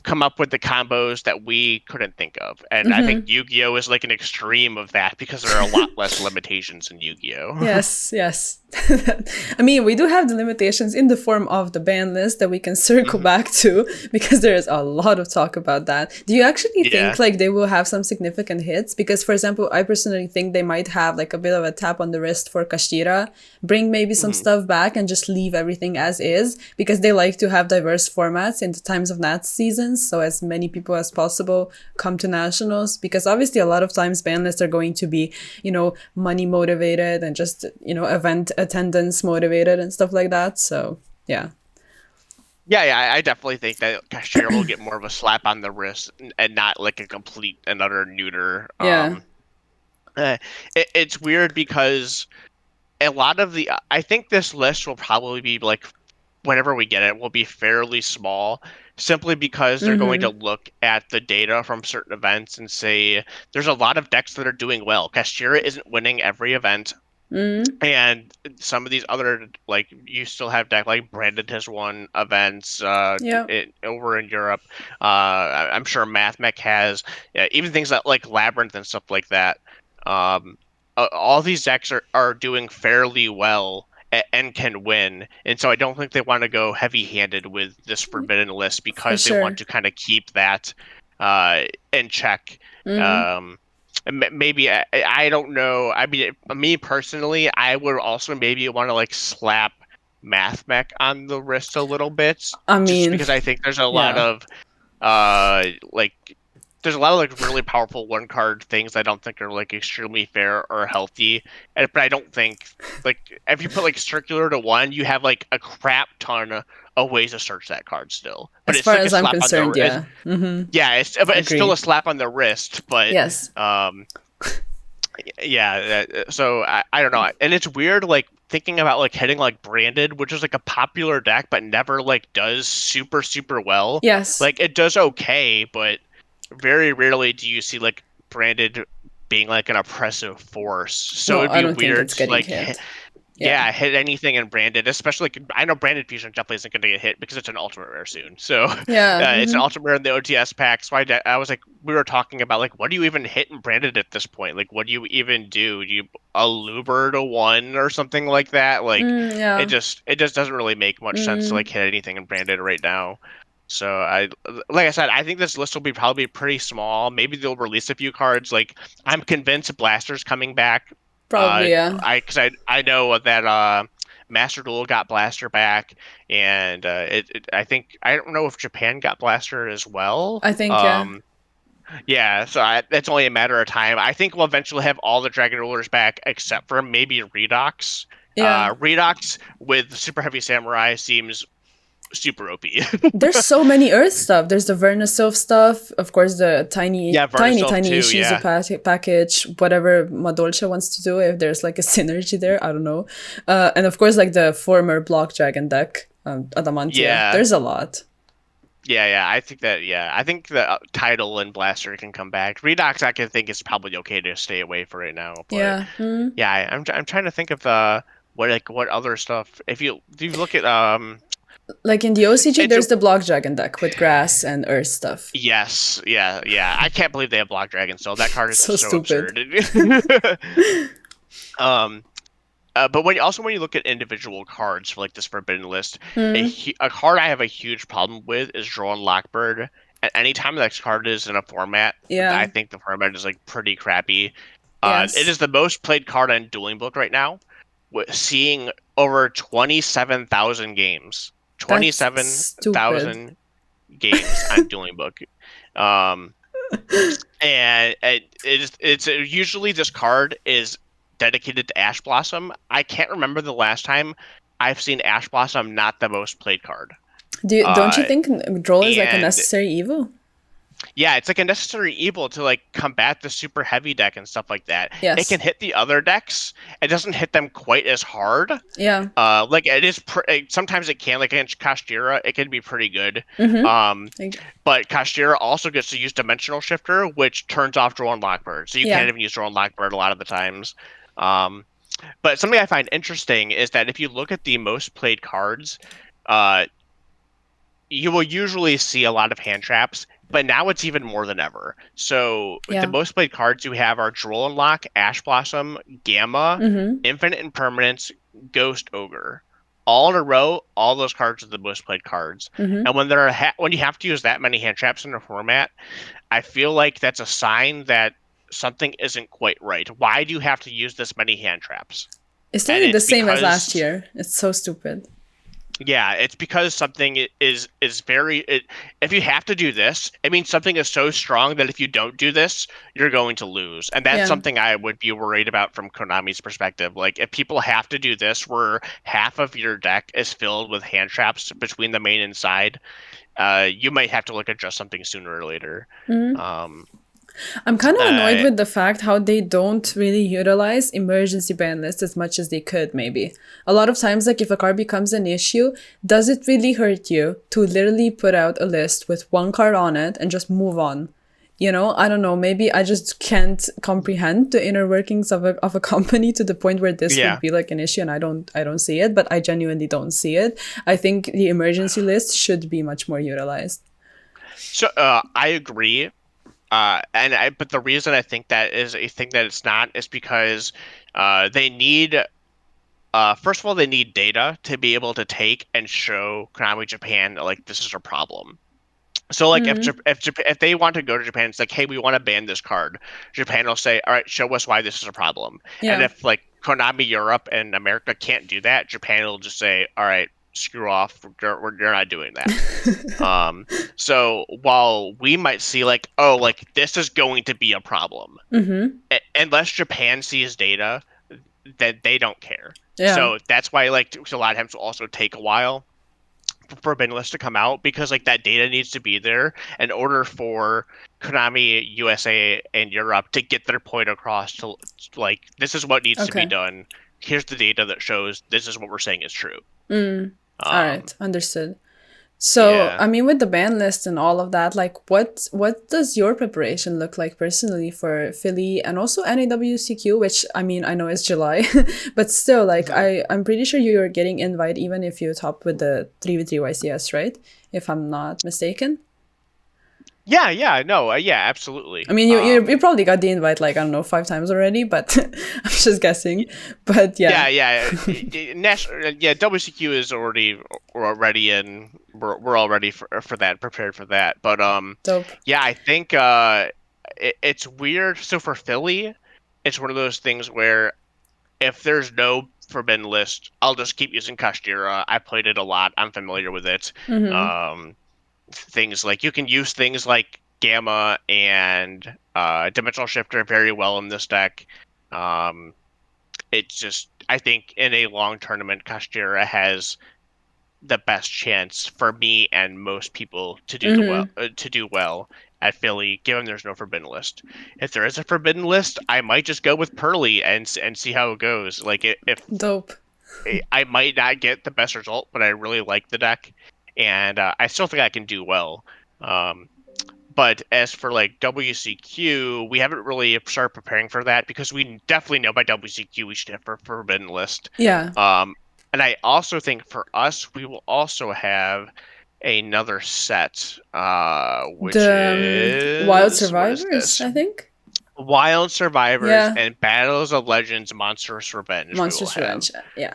come up with the combos that we couldn't think of. And I think Yu-Gi-Oh is like an extreme of that because there are a lot less limitations in Yu-Gi-Oh. Yes. I mean, we do have the limitations in the form of the ban list that we can circle back to, because there is a lot of talk about that. Do you actually think like they will have some significant hits? Because, for example, I personally think they might have like a bit of a tap on the wrist for Kashira, bring maybe some stuff back and just leave everything as is, because they like to have diverse formats in the times of Nats seasons, so as many people as possible come to nationals, because obviously a lot of times ban lists are going to be, you know, money motivated and just, you know, event attendance motivated and stuff like that. So yeah, I definitely think that Kashira will get more of a slap on the wrist and not like a complete and utter neuter. It's weird because a lot of I think this list will probably be like, whenever we get it, will be fairly small, simply because they're going to look at the data from certain events and say there's a lot of decks that are doing well. Kashira isn't winning every event. And some of these other, like, you still have deck like Brandon has won events over in Europe. I'm sure MathMech has, even things like Labyrinth and stuff like that. All these decks are doing fairly well and can win, and so I don't think they want to go heavy-handed with this forbidden list because they want to kind of keep that in check. Maybe I don't know. I mean, me personally, I would also maybe want to like slap MathMech on the wrist a little bit, I mean, just because I think there's a lot of there's a lot of like really powerful one card things I don't think are like extremely fair or healthy. But I don't think, like, if you put like circular to one, you have like a crap ton of ways to search that card still. But as it's far like as I'm concerned, it's still a slap on the wrist. But yes, so I don't know, and it's weird like thinking about like hitting like Branded, which is like a popular deck but never like does super well. Yes, Like it does okay, but very rarely do you see like Branded being like an oppressive force. So it'd be weird to like hit anything in Branded, especially like, I know Branded Fusion definitely isn't going to get hit because it's an ultimate rare soon. So it's an ultimate rare in the OTS pack. So I was like, we were talking about like, what do you even hit in Branded at this point? Like, what do you even do? Do you a Luber to one or something like that? Like, it just doesn't really make much sense to like hit anything in Branded right now. So like I said, I think this list will be probably pretty small. Maybe they'll release a few cards. Like, I'm convinced Blaster's coming back. Probably, Because I know that Master Duel got Blaster back, and I think, I don't know if Japan got Blaster as well. I think so it's only a matter of time. I think we'll eventually have all the Dragon Rulers back except for maybe Redox. Redox with Super Heavy Samurai seems super OP. There's so many Earth stuff. There's the Vernisov stuff, of course, the tiny Ishizu package, whatever Madolcha wants to do, if there's like a synergy there, I don't know. And of course, like the former Block Dragon deck, Adamantia. There's a lot. I think the Tidal and Blaster can come back. Redox, I can think is probably okay to stay away for right now. But I'm trying to think of what other stuff. If you look at like in the OCG, there's the Block Dragon deck with grass and earth stuff. Yes, I can't believe they have Block Dragon still. That card is so stupid. Absurd. But when you look at individual cards for like this forbidden list, a card I have a huge problem with is Drone Lockbird. And anytime that card is in a format, I think the format is like pretty crappy. It is the most played card on Dueling Book right now, seeing over 27,000 games. 27,000 games on Dueling Book. And it's usually this card is dedicated to Ash Blossom. I can't remember the last time I've seen Ash Blossom not the most played card. Don't you think Droll is like a necessary evil? Yeah, it's like a necessary evil to like combat the super heavy deck and stuff like that. Yes. It can hit the other decks. It doesn't hit them quite as hard. Yeah. Like it is. Sometimes it can, like against Kashtira, it can be pretty good. But Kashtira also gets to use Dimensional Shifter, which turns off Drone Lockbird, so you can't even use Drone Lockbird a lot of the times. But something I find interesting is that if you look at the most played cards, you will usually see a lot of hand traps, but now it's even more than ever. So the Yeah. most played cards you have are Droll Unlock, Ash Blossom, Gamma, Mm-hmm. Infinite Impermanence, Ghost Ogre. All in a row, all those cards are the most played cards. Mm-hmm. And when you have to use that many hand traps in a format, I feel like that's a sign that something isn't quite right. Why do you have to use this many hand traps? It's And literally the it's same as last because year. It's so stupid. yeah, it's because something is very if you have to do this, it means something is so strong that if you don't do this, you're going to lose. And that's Yeah. something I would be worried about from Konami's perspective. Like if people have to do this where half of your deck is filled with hand traps between the main and side, you might have to look at just something sooner or later. Mm-hmm. Um, I'm kind of annoyed uh, with the fact how they don't really utilize emergency ban lists as much as they could, maybe. A lot of times, like if a card becomes an issue, does it really hurt you to literally put out a list with one card on it and just move on? You know, I don't know, maybe I just can't comprehend the inner workings of a company to the point where this would yeah. be like an issue and I don't see it, but I genuinely don't see it. I think the emergency list should be much more utilized. So I agree. But the reason I think that it's not is because they need first of all they need data to be able to take and show Konami Japan like this is a problem. So like Mm, if they want to go to Japan, it's like, hey, we want to ban this card. Japan will say, all right, show us why this is a problem. And yeah. if like Konami Europe and America can't do that, Japan will just say, all right, screw off. You're not doing that. Um, so while we might see like, oh, like this is going to be a problem, Mm-hmm. unless Japan sees data, that they don't care. Yeah. So that's why like a lot of times will also take a while for Banlist to come out because like that data needs to be there in order for Konami, USA, and Europe to get their point across to like this is what needs to be Okay. done. Here's the data that shows this is what we're saying is true. Mm. All Um, right, understood. So, yeah. I mean, with the ban list and all of that, like, what does your preparation look like personally for Philly and also NAWCQ, which I mean, I know is July, but still, like, Mhm. I'm pretty sure you're getting invite even if you top with the 3v3 YCS, right? If I'm not mistaken. Yeah, yeah, no, yeah, absolutely. I mean, you probably got the invite like I don't know 5 times already, but I'm just guessing. But yeah, Yeah, yeah, national, yeah. WCQ is already in. We're all ready for that, prepared for that. But dope. yeah, I think it's weird. So for Philly, it's one of those things where if there's no forbidden list, I'll just keep using Kashtira. I played it a lot. I'm familiar with it. Mm-hmm. Um, things like you can use things like Gamma and Dimensional Shifter very well in this deck. Um, it's just I think in a long tournament, Kashtira has the best chance for me and most people Mm-hmm. to do well at Philly, given there's no forbidden list. If there is a forbidden list, I might just go with Pearly and see how it goes. Like if Dope. I might not get the best result, but I really like the deck, and I still think I can do well. Um, but as for like WCQ, we haven't really started preparing for that because we definitely know by WCQ we should have a forbidden list. Yeah. Um, and I also think for us, we will also have another set, which The Wild is what is Survivors, this? I think. Wild Survivors Yeah. and Battles of Legends Monstrous Revenge we will Monstrous have. Revenge. Yeah.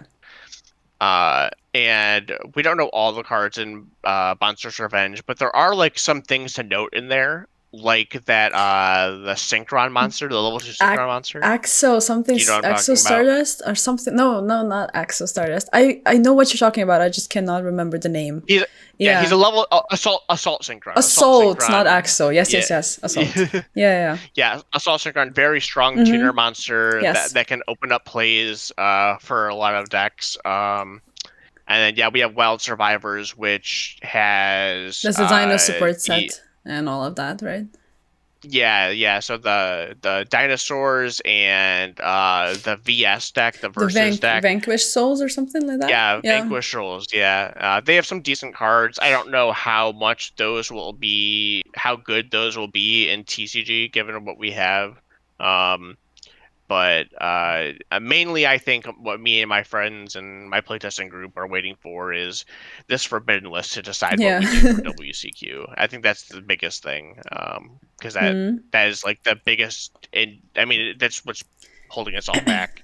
And we don't know all the cards in Monstrous Revenge, but there are like some things to note in there, like that the Synchron monster, the level 2 Synchron monster. Axo something Do you know what I'm Axo talking about? Stardust or something. No, no, not Axo Stardust. I know what you're talking about. I just cannot remember the name. He's yeah, he's Yeah. a level assault Assault, not synchron. Axo. Yes, Yeah, yes, yes. Assault. Yeah, yeah. yeah, assault synchron, very strong Yeah. tuner Mm-hmm. monster Yes. that can open up plays for a lot of decks. And then yeah, we have Wild Survivors, which has That's the Dino support set and all of that, right? yeah, yeah. So the dinosaurs and the VS deck, the The versus deck. Vanquish Souls or something like that. Yeah, Yeah. Vanquish Rolls. Yeah, they have some decent cards. I don't know how much those will be, how good those will be in TCG, given what we have. Um, But mainly, I think what me and my friends and my playtesting group are waiting for is this forbidden list to decide what Yeah. we do for WCQ. I think that's the biggest thing, because that is like the biggest. I mean, that's what's holding us all back.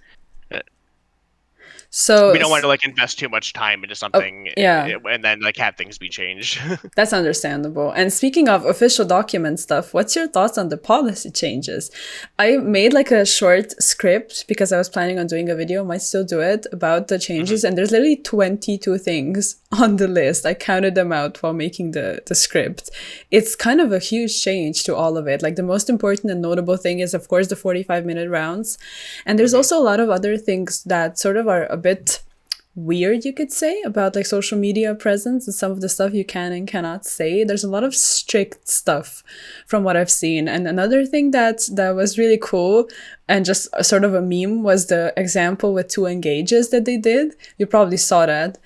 So We don't want to like invest too much time into something yeah. and then like have things be changed. That's understandable. And speaking of official document stuff, what's your thoughts on the policy changes? I made like a short script because I was planning on doing a video, might still do it, about the changes. And there's literally 22 things on the list. I counted them out while making the script. It's kind of a huge change to all of it. Like the most important and notable thing is, of course, the 45-minute rounds. And there's also a lot of other things that sort of are a bit weird, you could say, about like social media presence and some of the stuff you can and cannot say. There's a lot of strict stuff from what I've seen. And another thing that was really cool and just a sort of a meme was the example with 2 engages that they did. You probably saw that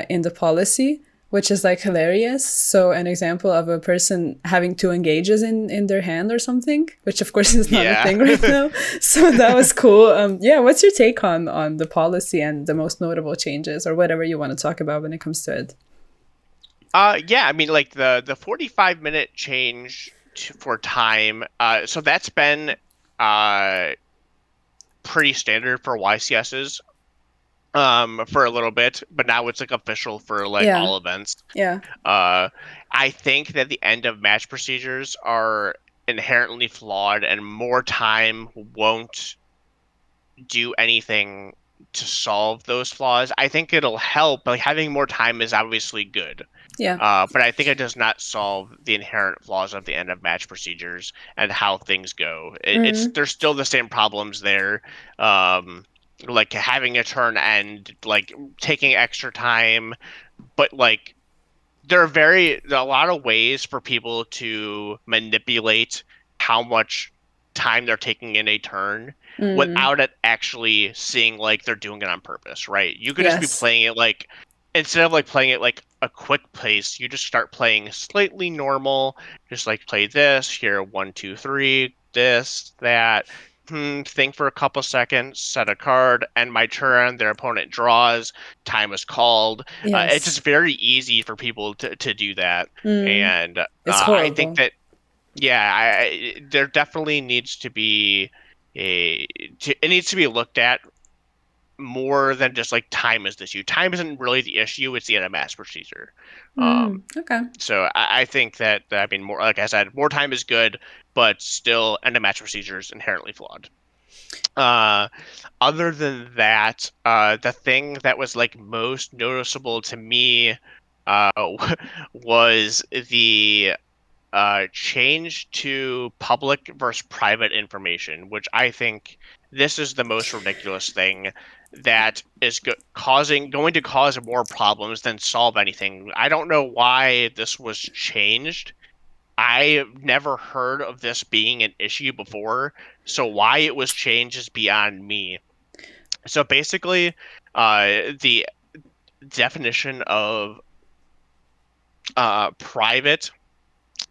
in the policy, which is like hilarious. So an example of a person having 2 engages in their hand or something, which of course is not a thing right now. So that was cool. Yeah, what's your take on the policy and the most notable changes, or whatever you want to talk about when it comes to it? Yeah, I mean, like the 45-minute change for time. So that's been pretty standard for YCSs for a little bit, but now it's like official for like all events. Yeah. I think that the end of match procedures are inherently flawed, and more time won't do anything to solve those flaws. I think it'll help. Like having more time is obviously good. Yeah. But I think it does not solve the inherent flaws of the end of match procedures and how things go. There's still the same problems there. Like having a turn end, like taking extra time, but like there are a lot of ways for people to manipulate how much time they're taking in a turn without it actually seeing like they're doing it on purpose, right? You could just be playing it like, instead of like playing it like a quick pace, you just start playing slightly normal, just like play this here, 1, 2, 3, this, that, think for a couple seconds, set a card, end my turn, their opponent draws, time is called. It's just very easy for people to do that. And it's horrible. I think that, yeah, there definitely needs to be it needs to be looked at more than just like time is the issue. Time isn't really the issue; it's the end of match procedure. Okay. So I think that, I mean, more, like I said, more time is good, but still, end of match procedure is inherently flawed. Other than that, the thing that was like most noticeable to me was the change to public versus private information, which I think this is the most ridiculous thing that is going to cause more problems than solve anything. I don't know why this was changed. I've never heard of this being an issue before, so why it was changed is beyond me. So basically, the definition of private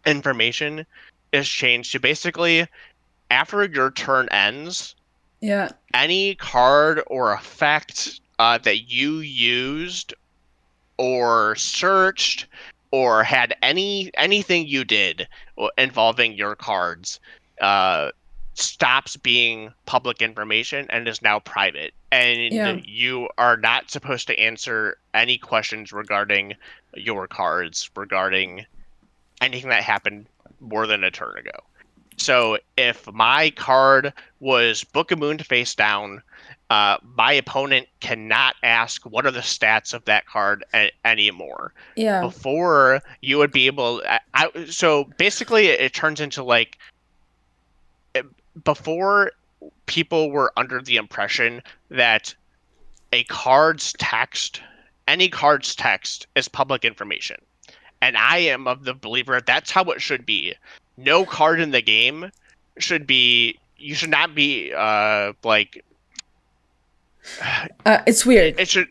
information is changed to basically, after your turn ends, any card or effect that you used or searched or had anything you did involving your cards stops being public information and is now private. And you are not supposed to answer any questions regarding your cards, regarding anything that happened more than a turn ago. So if my card was Book of Moon face down, my opponent cannot ask what are the stats of that card anymore. Yeah. Before, you would be able. So basically, it turns into like, before, people were under the impression that any card's text is public information. And I am of the believer that's how it should be. No card in the game should be. You should not be like. It's weird. It should.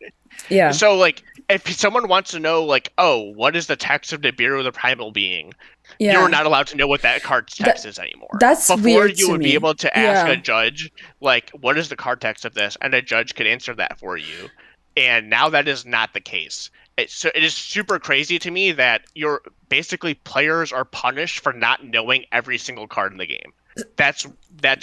Yeah. So like, if someone wants to know, like, oh, what is the text of Nibiru the Primal Being? Yeah. You're not allowed to know what that card's text is anymore. That's Before, weird you to would be me. able to ask Yeah. a judge, like, what is the card text of this? And a judge could answer that for you. And now that is not the case. So it is super crazy to me that basically players are punished for not knowing every single card in the game. That's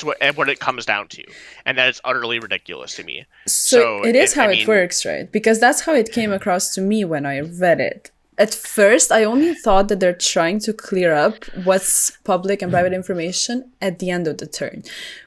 what it comes down to, and that is utterly ridiculous to me. So it is how it works, right? Because that's how it came across to me when I read it. At first, I only thought that they're trying to clear up what's public and private information at the end of the turn,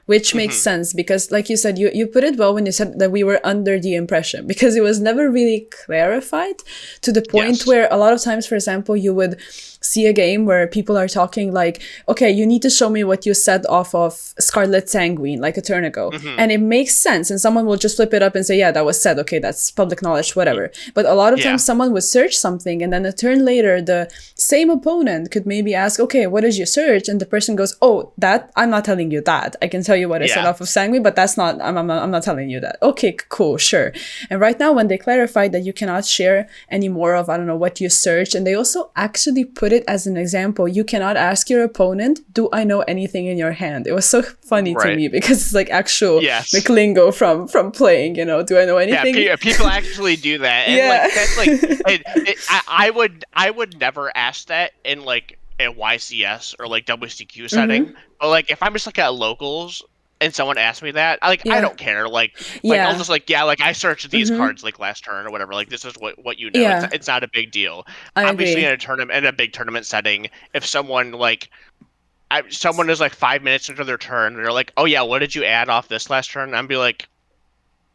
which makes sense because, like you said, you put it well when you said that we were under the impression, because it was never really clarified to the point where a lot of times, for example, you would see a game where people are talking like, okay, you need to show me what you said off of Scarlet Sanguine like a turn ago. And it makes sense. And someone will just flip it up and say, yeah, that was said. Okay, that's public knowledge, whatever. But a lot of times someone would search something and then a turn later, the same opponent could maybe ask, okay, what is your search? And the person goes, oh, that, I'm not telling you that. I can tell you what I said off of Sanguine, but that's not, I'm not telling you that. Okay, cool, sure. And right now, when they clarified that you cannot share any more of, I don't know, what you searched, and they also actually put it as an example, you cannot ask your opponent, do I know anything in your hand? It was so funny to me because it's like actual lingo from playing, you know, do I know anything? Yeah, people actually do that. And like, that's like, I would never ask that in like a YCS or like WCQ setting. But like, if I'm just like at locals and someone asks me that, I don't care. Like I'll just like, like I searched these cards like last turn or whatever. Like, this is what you know. It's not a big deal. Obviously, in a big tournament setting, if someone like someone is like 5 minutes into their turn, and they're like, oh yeah, what did you add off this last turn? I'd be like,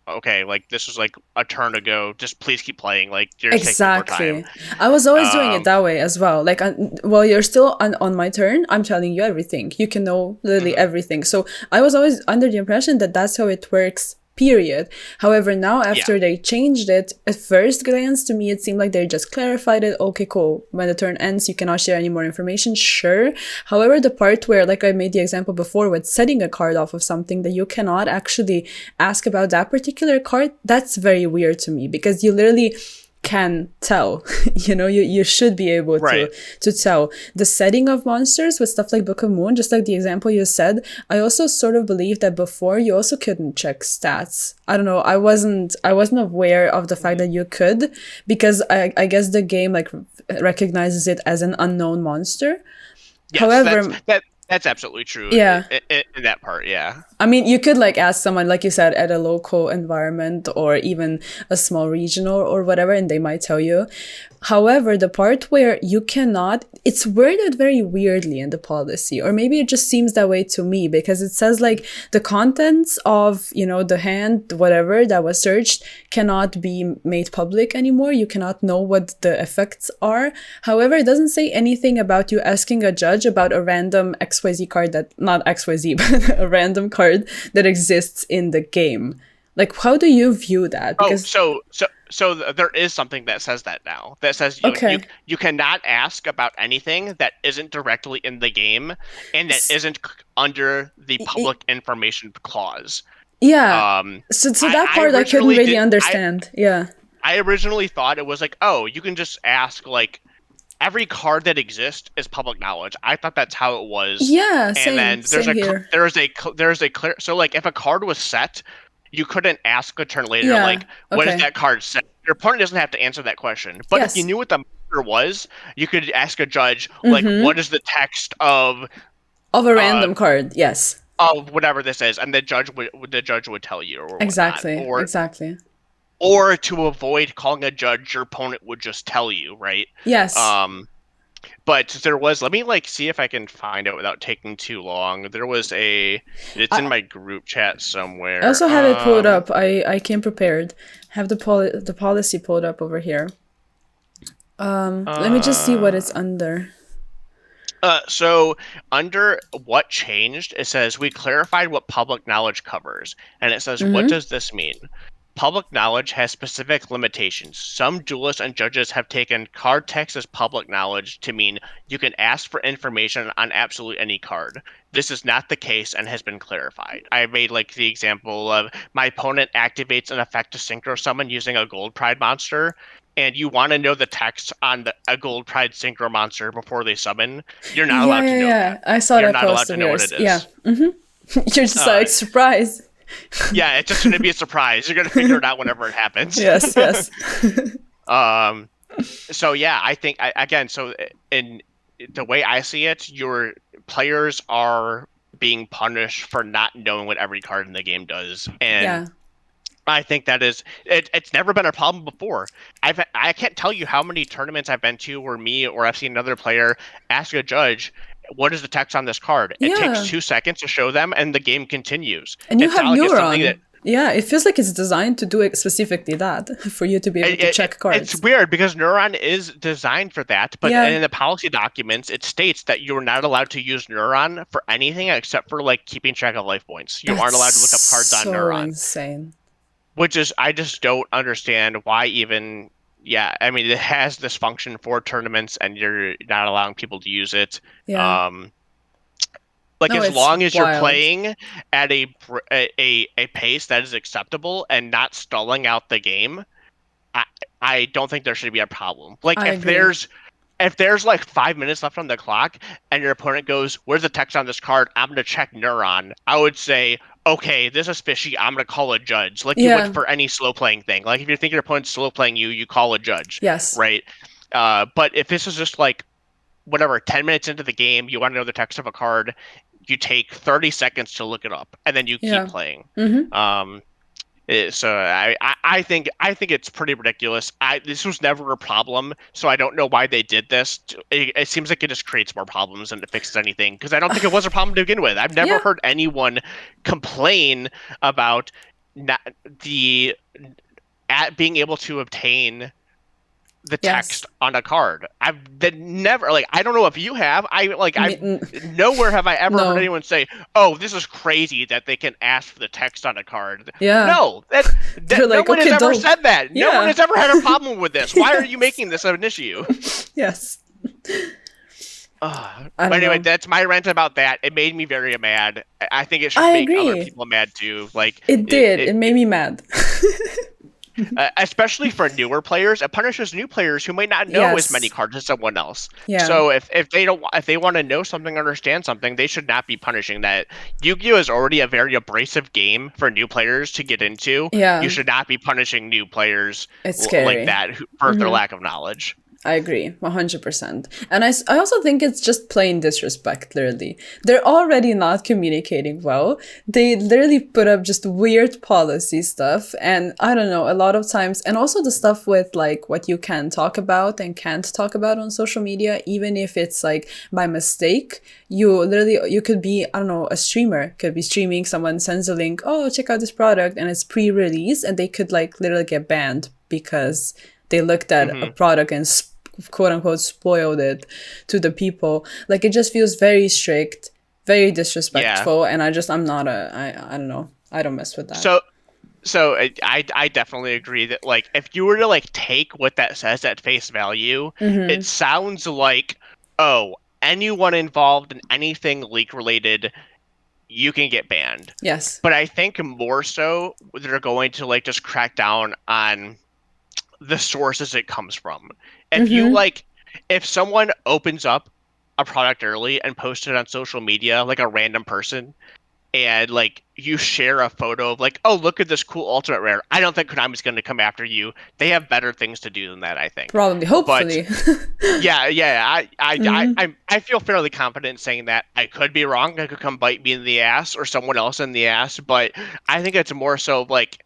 okay, like this was like a turn ago. Just please keep playing. Like, you're taking more time. I was always doing it that way as well. Like, while you're still on my turn, I'm telling you everything. You can know literally everything. So I was always under the impression that that's how it works. Period. However, now after they changed it, at first glance to me it seemed like they just clarified it. Okay, cool. When the turn ends, you cannot share any more information. Sure. However, the part where, like I made the example before, with setting a card off of something that you cannot actually ask about that particular card, that's very weird to me because you literally can tell. You know, you should be able to tell the setting of monsters with stuff like Book of Moon, just like the example you said. I also sort of believe that before you also couldn't check stats. I don't know, I wasn't aware of the fact that you could, because I guess the game like recognizes it as an unknown monster. Yes, however, that's absolutely true. Yeah. In that part, yeah. I mean, you could like ask someone, like you said, at a local environment or even a small regional or whatever, and they might tell you. However, the part where you cannot, it's worded very weirdly in the policy, or maybe it just seems that way to me, because it says like the contents of, you know, the hand, whatever that was searched cannot be made public anymore. You cannot know what the effects are. However, it doesn't say anything about you asking a judge about a random XYZ card that, not XYZ, but a random card that exists in the game. Like, how do you view that? Because So there is something that says that now. That says you cannot ask about anything that isn't directly in the game and that isn't under the public information clause. Yeah. So that part I couldn't really understand. I originally thought it was like, oh, you can just ask like every card that exists is public knowledge. I thought that's how it was. Yeah, and then there's a clear, so like if a card was set, you couldn't ask a turn later, like, what is that card set? Your opponent doesn't have to answer that question. But if you knew what the monster was, you could ask a judge, like, what is the text of a random card? Yes. Of whatever this is, and the judge would tell you, or exactly. Or to avoid calling a judge, your opponent would just tell you, right? Yes. But there was, let me like see if I can find it without taking too long. There was it's in my group chat somewhere. I also have it pulled up. I came prepared. Have the policy pulled up over here. Let me just see what it's under. So under what changed, it says we clarified what public knowledge covers, and it says what does this mean? Public knowledge has specific limitations. Some duelists and judges have taken card text as public knowledge to mean you can ask for information on absolutely any card. This is not the case and has been clarified. I made like the example of my opponent activates an effect to synchro summon using a gold pride monster. and you want to know the text on a Gold Pride Synchro monster before they summon, you're not Yeah, allowed to yeah, know yeah. that. I saw You're that not allowed post to of know what yours. it Yeah. is. You're just Uh, like, surprise. yeah, it's just going to be a surprise. You're going to figure it out whenever it happens. Yes, yes. Um, so yeah, I think again, so in the way I see it, your players are being punished for not knowing what every card in the game does, and Yeah. I think that is it's never been a problem before. I can't tell you how many tournaments I've been to where me or I've seen another player ask a judge, "What is the text on this card?" It takes Yeah. 2 seconds to show them, and the game continues. And you It's have not like it's something Neuron. that Yeah, it feels like it's designed to do it specifically that, for you to be able to check it's cards. weird because Neuron is designed for that, but Yeah. in the policy documents, it states that you're not allowed to use Neuron for anything except for like keeping track of life points. You aren't That's allowed to look up cards on so Neuron, insane. which is I just don't understand why even. Yeah, I mean it has this function for tournaments, and you're not allowing people to use it. Yeah. Um, like No, as it's long as you're wild. playing at a pace that is acceptable and not stalling out the game, I I don't think there should be a problem. Like I agree. if there's like 5 minutes left on the clock and your opponent goes, "Where's the text on this card? I'm gonna check Neuron." I would say, "Okay, this is fishy. I'm gonna call a judge." Like you would Yeah. for any slow playing thing. Like if you think your opponent's slow playing you, you call a judge, Yes. right? But if this is just like whatever, 10 minutes into the game, you want to know the text of a card, you take 30 seconds to look it up, and then you keep Yeah. playing. Mm-hmm. So I think it's pretty ridiculous. This was never a problem, so I don't know why they did this. It seems like it just creates more problems than it fixes anything, because I don't think it was a problem to begin with. I've never Yeah. heard anyone complain about not the at being able to obtain the Yes. text on a card. I've never like I don't know if you have. Me- Nowhere have I ever heard No. anyone say, "Oh, this is crazy that they can ask for the text on a card." Yeah. No, They're no like, one has okay, ever dope. said that. No one Yeah. has ever had a problem with this. Why are you Yes. making this an issue? Yes. But I don't anyway, know. that's my rant about that. It made me very mad. I think it should I make other agree. people mad too. Like It did. It made me mad. especially for newer players, it punishes new players who might not know as many Yes. cards as someone else. Yeah. So if they want to know something, understand something, they should not be punishing that. Yu-Gi-Oh is already a very abrasive game for new players to get into. Yeah. You should not be punishing new players It's like scary. that for their lack of knowledge. I agree, 100%. And I also think it's just plain disrespect, literally. They're already not communicating well. They literally put up just weird policy stuff. And I don't know, a lot of times, and also the stuff with like what you can talk about and can't talk about on social media, even if it's like by mistake, you could be, I don't know, a streamer could be streaming, someone sends a link, oh, check out this product, and it's pre-release, and they could like literally get banned because they looked at a product and quote unquote spoiled it to the people. Like it just feels very strict, very disrespectful, and I'm not I don't know. I don't mess with that. So I definitely agree that like if you were to like take what that says at face value, it sounds like, oh, anyone involved in anything leak related, you can get banned. Yes. But I think more so they're going to like just crack down on the sources it comes from. If you like, if someone opens up a product early and posts it on social media, like a random person, and like you share a photo of like, oh, look at this cool ultimate rare, I don't think Konami's going to come after you. They have better things to do than that, I think. Probably, hopefully. But yeah, I feel fairly confident in saying that. I could be wrong. It could come bite me in the ass or someone else in the ass, but I think it's more so like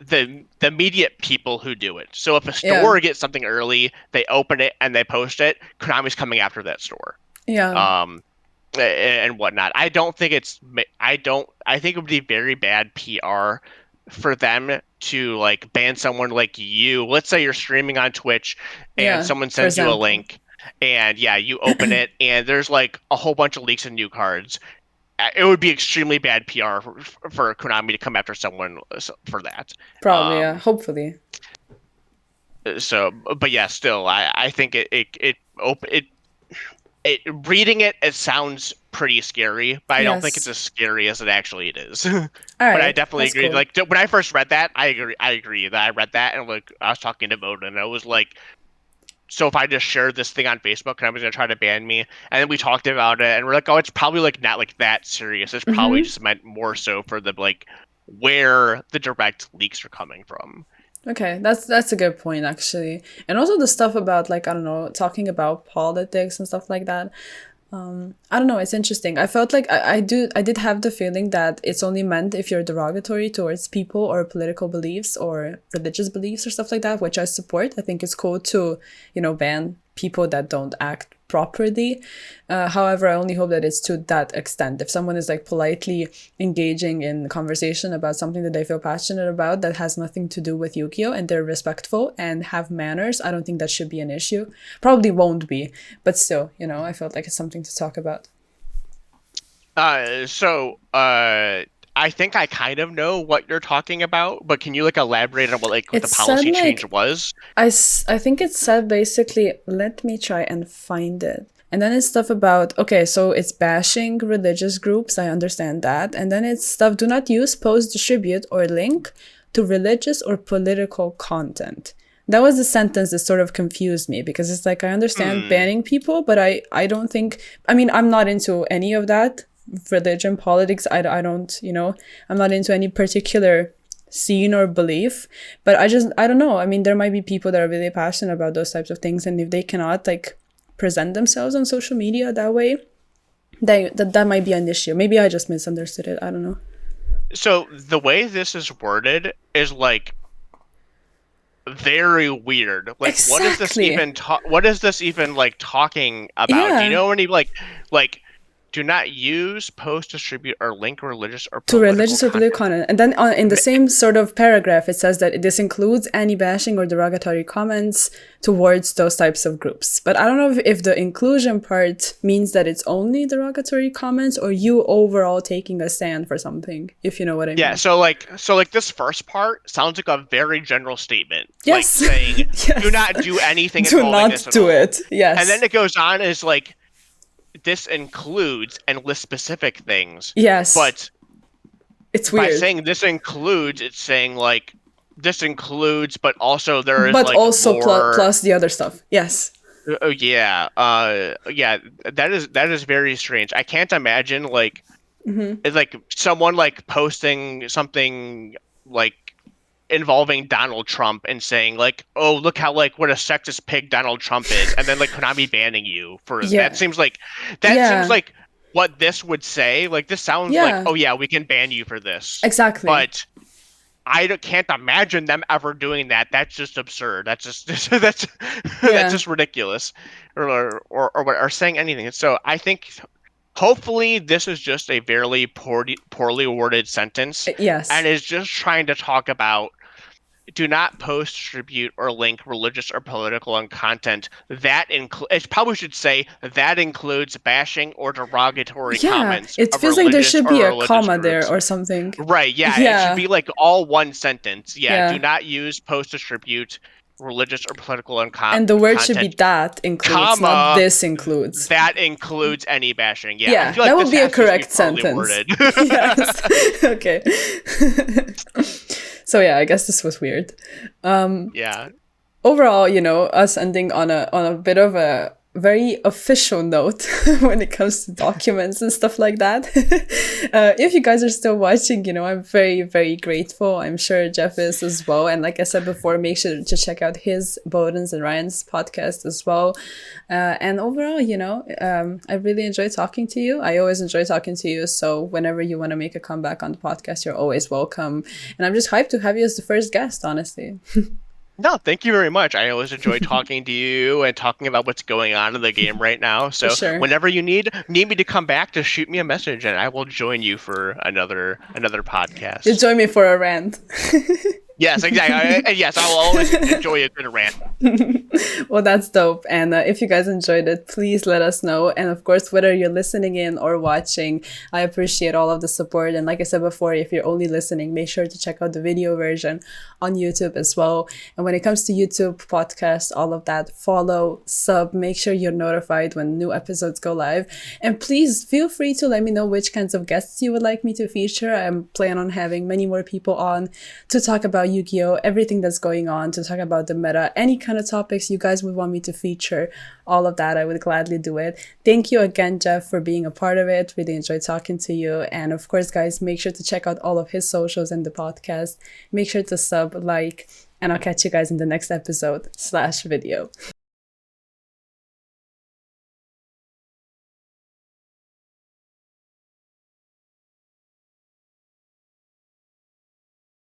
the immediate people who do it. So if a store gets something early, they open it and they post it, Konami's coming after that store. Yeah. And whatnot. I think it would be very bad PR for them to like ban someone like you. Let's say you're streaming on Twitch and someone sends you a link and you open it and there's like a whole bunch of leaks of new cards. It would be extremely bad PR for Konami to come after someone for that. Probably, yeah. Hopefully. So, but yeah, still, I think it reading it sounds pretty scary, but I don't think it's Yes. as scary as it actually is. All But I right. definitely That's agree. cool. Like when I first read that, I agree that I read that and like I was talking to Voda and I was like, so if I just shared this thing on Facebook, and I was gonna try to ban me, and then we talked about it, and we're like, oh, it's probably like not like that serious. It's probably Mm-hmm. just meant more so for the like where the direct leaks are coming from. Okay, that's a good point actually, and also the stuff about like I don't know, talking about politics and stuff like that. I don't know. It's interesting. I felt like I did have the feeling that it's only meant if you're derogatory towards people or political beliefs or religious beliefs or stuff like that, which I support. I think it's cool to, ban people that don't act properly. However, I only hope that it's to that extent. If someone is like politely engaging in conversation about something that they feel passionate about that has nothing to do with Yu-Gi-Oh! And they're respectful and have manners, I don't think that should be an issue. Probably won't be, but still, I felt like it's something to talk about. I think I kind of know what you're talking about, but can you like elaborate on what It the said policy change like was? I think it said basically, let me try and find it. And then it's stuff about, okay, so it's bashing religious groups. I understand that. And then it's stuff, do not use, post, distribute, or link to religious or political content. That was the sentence that sort of confused me because it's like, I understand banning people, but I don't think, I mean, I'm not into any of that. Religion, politics, I don't, I'm not into any particular scene or belief, but I don't know. I mean, there might be people that are really passionate about those types of things, and if they cannot like present themselves on social media that way, that might be an issue. Maybe I just misunderstood it. I don't know. So the way this is worded is like very weird. Like, what is this Exactly. even? What is this even like talking about? Do you Yeah. know any like? Do not use, post, distribute, or link religious or To political religious or political content. content. And then in the same sort of paragraph, it says that this includes any bashing or derogatory comments towards those types of groups. But I don't know if the inclusion part means that it's only derogatory comments or you overall taking a stand for something, if you know what I Yeah, mean. so this first part sounds like a very general statement, like Yes. saying do Yes. not do anything Do involving not this at do all. it. And then Yes. it goes on is like this includes and lists specific things, Yes. but It's by weird. saying this includes, it's saying like this includes, but also there is But like also more. plus the other stuff. Yes. Oh yeah, yeah. That is very strange. I can't imagine like it's like someone like posting something like involving Donald Trump and saying like, "Oh, look how like what a sexist pig Donald Trump is," and then like Konami banning you for that Yeah. seems like what this would say. Like this sounds like, Yeah. "Oh yeah, we can ban you for this," Exactly. but can't imagine them ever doing that. That's just absurd. That's just that's that's Yeah. just ridiculous, or saying anything. So I think hopefully this is just a very poorly worded sentence, and Yes. is just trying to talk about do not post, distribute, or link religious or political and content that it probably should say that includes bashing or derogatory Yeah. comments It of feels like there religious should be or a religious comma there groups. or something. Right, yeah, it should Yeah. be like all one sentence. Yeah, do Yeah. not use, post, distribute religious or political and And the word should be content, that includes, not comma, this includes. that includes any bashing. Yeah, I Yeah, feel that like would this be a has to just be correct poorly sentence. worded. Yes. Okay. So yeah, I guess this was weird. Yeah. Overall, us ending on a bit of a very official note when it comes to documents and stuff like that. If you guys are still watching, I'm very, very grateful. I'm sure Jeff is as well. And like I said before, make sure to check out his, Bowden's, and Ryan's podcast as well. And overall, I really enjoy talking to you. I always enjoy talking to you. So whenever you want to make a comeback on the podcast, you're always welcome. And I'm just hyped to have you as the first guest, honestly. No, thank you very much. I always enjoy talking to you and talking about what's going on in the game right now. For So sure. whenever you need me to come back, just shoot me a message and I will join you for another podcast. Just join me for a rant. Yes, exactly. Yes, I'll always enjoy a good rant. Well, that's dope. And if you guys enjoyed it, please let us know. And of course, whether you're listening in or watching, I appreciate all of the support. And like I said before, if you're only listening, make sure to check out the video version on YouTube as well. And when it comes to YouTube, podcast, all of that, follow, sub, make sure you're notified when new episodes go live. And please feel free to let me know which kinds of guests you would like me to feature. I'm planning on having many more people on to talk about Yu-Gi-Oh, everything that's going on, to talk about the meta, any kind of topics you guys would want me to feature, all of that, I would gladly do it. Thank you again, Jeff, for being a part of it. Really enjoyed talking to you. And of course, guys, make sure to check out all of his socials and the podcast. Make sure to sub, like, and I'll catch you guys in the next episode /video.